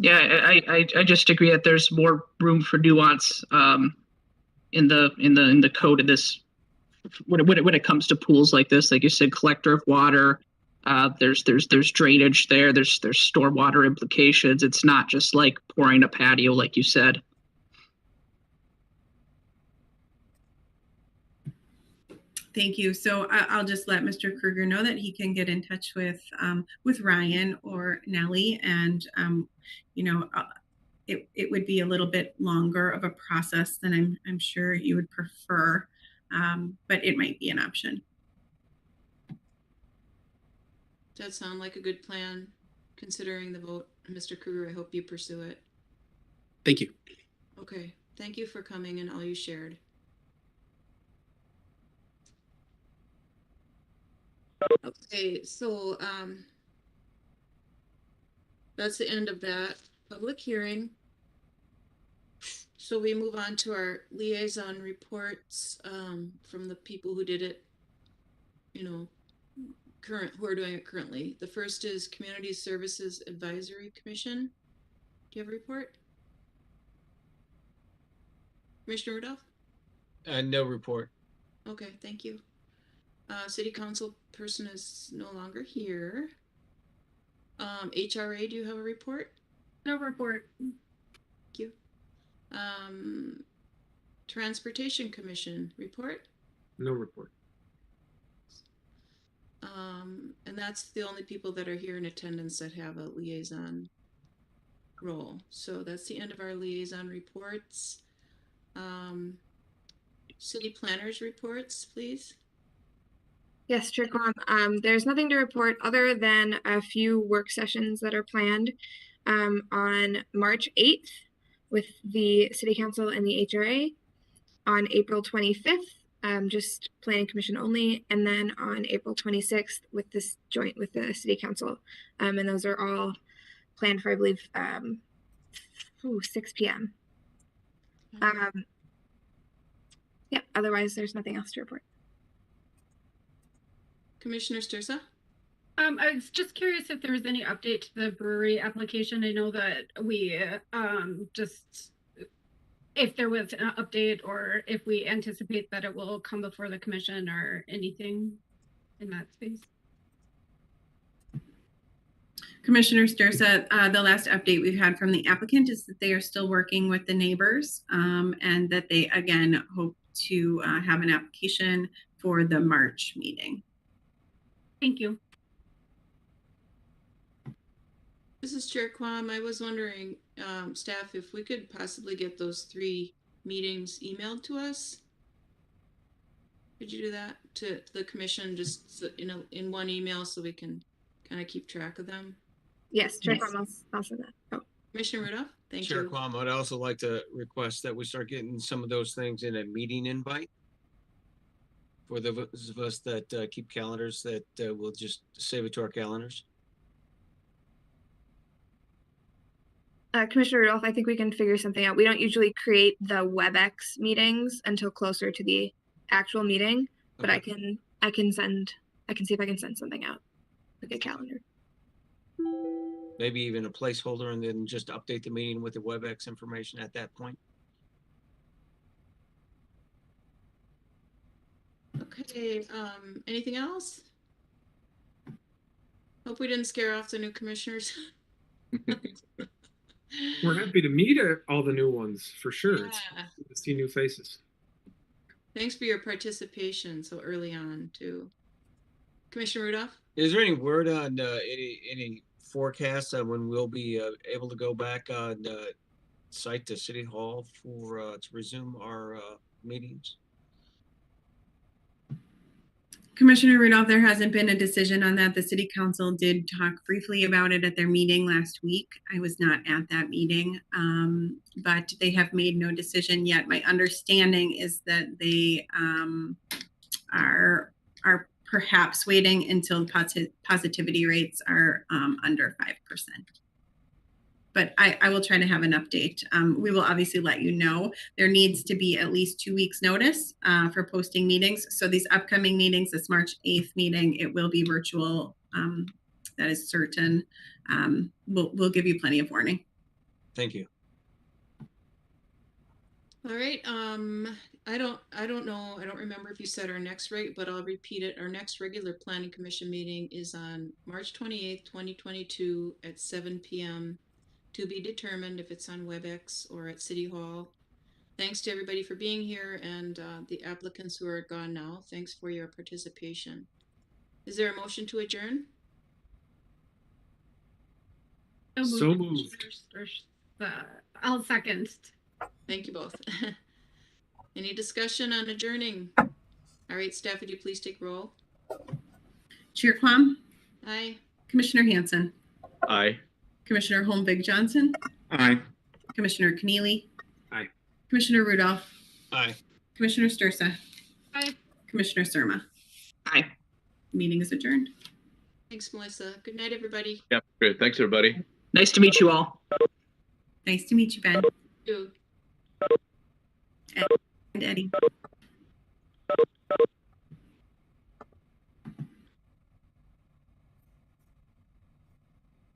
Yeah, I just agree that there's more room for nuance in the code of this when it comes to pools like this. Like you said, collector of water. There's drainage there. There's stormwater implications. It's not just like pouring a patio, like you said. Thank you. So I'll just let Mr. Kruger know that he can get in touch with Ryan or Nellie, and it would be a little bit longer of a process than I'm sure you would prefer, but it might be an option. Does that sound like a good plan, considering the vote? Mr. Kruger, I hope you pursue it. Thank you. Okay, thank you for coming and all you shared. Okay, so that's the end of that public hearing. So we move on to our liaison reports from the people who did it, who are doing it currently. The first is Community Services Advisory Commission. Do you have a report? Commissioner Rudolph? No report. Okay, thank you. City Council person is no longer here. HRA, do you have a report? No report. Thank you. Transportation Commission report? No report. And that's the only people that are here in attendance that have a liaison role. So that's the end of our liaison reports. City planners reports, please. Yes, Chair Quam. There's nothing to report other than a few work sessions that are planned on March 8th with the City Council and the HRA, on April 25th, just Planning Commission only, and then on April 26th with this joint with the City Council. And those are all planned for, I believe, 6 p.m. Yeah, otherwise there's nothing else to report. Commissioner Sturza? I was just curious if there was any update to the brewery application. I know that we just if there was an update, or if we anticipate that it will come before the commission or anything in that space. Commissioner Sturza, the last update we've had from the applicant is that they are still working with the neighbors, and that they again hope to have an application for the March meeting. Thank you. This is Chair Quam. I was wondering, staff, if we could possibly get those 3 meetings emailed to us. Could you do that to the commission, just in one email, so we can kind of keep track of them? Yes, Chair Quam, I'll send that. Oh. Commissioner Rudolph, thank you. Chair Quam, I'd also like to request that we start getting some of those things in a meeting invite. For those of us that keep calendars, that we'll just save it to our calendars. Commissioner Rudolph, I think we can figure something out. We don't usually create the WebEx meetings until closer to the actual meeting, but I can see if I can send something out, like a calendar. Maybe even a placeholder, and then just update the meeting with the WebEx information at that point. Okay, anything else? Hope we didn't scare off the new commissioners. We're happy to meet all the new ones, for sure. Yeah. It's good to see new faces. Thanks for your participation so early on, too. Commissioner Rudolph? Is there any word on any forecast on when we'll be able to go back on site to City Hall for to resume our meetings? Commissioner Rudolph, there hasn't been a decision on that. The city council did talk briefly about it at their meeting last week. I was not at that meeting, but they have made no decision yet. My understanding is that they are perhaps waiting until positivity rates are under 5%. But I will try to have an update. We will obviously let you know. There needs to be at least 2 weeks notice for posting meetings. So these upcoming meetings, this March 8th meeting, it will be virtual. That is certain. We'll give you plenty of warning. Thank you. All right. I don't know. I don't remember if you said our next rate, but I'll repeat it. Our next regular planning commission meeting is on March 28th, 2022 at 7 p.m. to be determined if it's on WebEx or at City Hall. Thanks to everybody for being here, and the applicants who are gone now. Thanks for your participation. Is there a motion to adjourn? So moved. I'll second. Thank you both. Any discussion on adjourning? All right, staff, would you please take roll? Chair Quam, Aye. Commissioner Hanson, Aye. Commissioner Holmvig Johnson, Aye. Commissioner Keneally, Aye. Commissioner Rudolph, Aye. Commissioner Stursa, Aye. Commissioner Surma. Aye. Meeting is adjourned. Thanks, Melissa. Good night, everybody. Yep. Great. Thanks, everybody. Nice to meet you all. Nice to meet you, Ben You. and Eddie.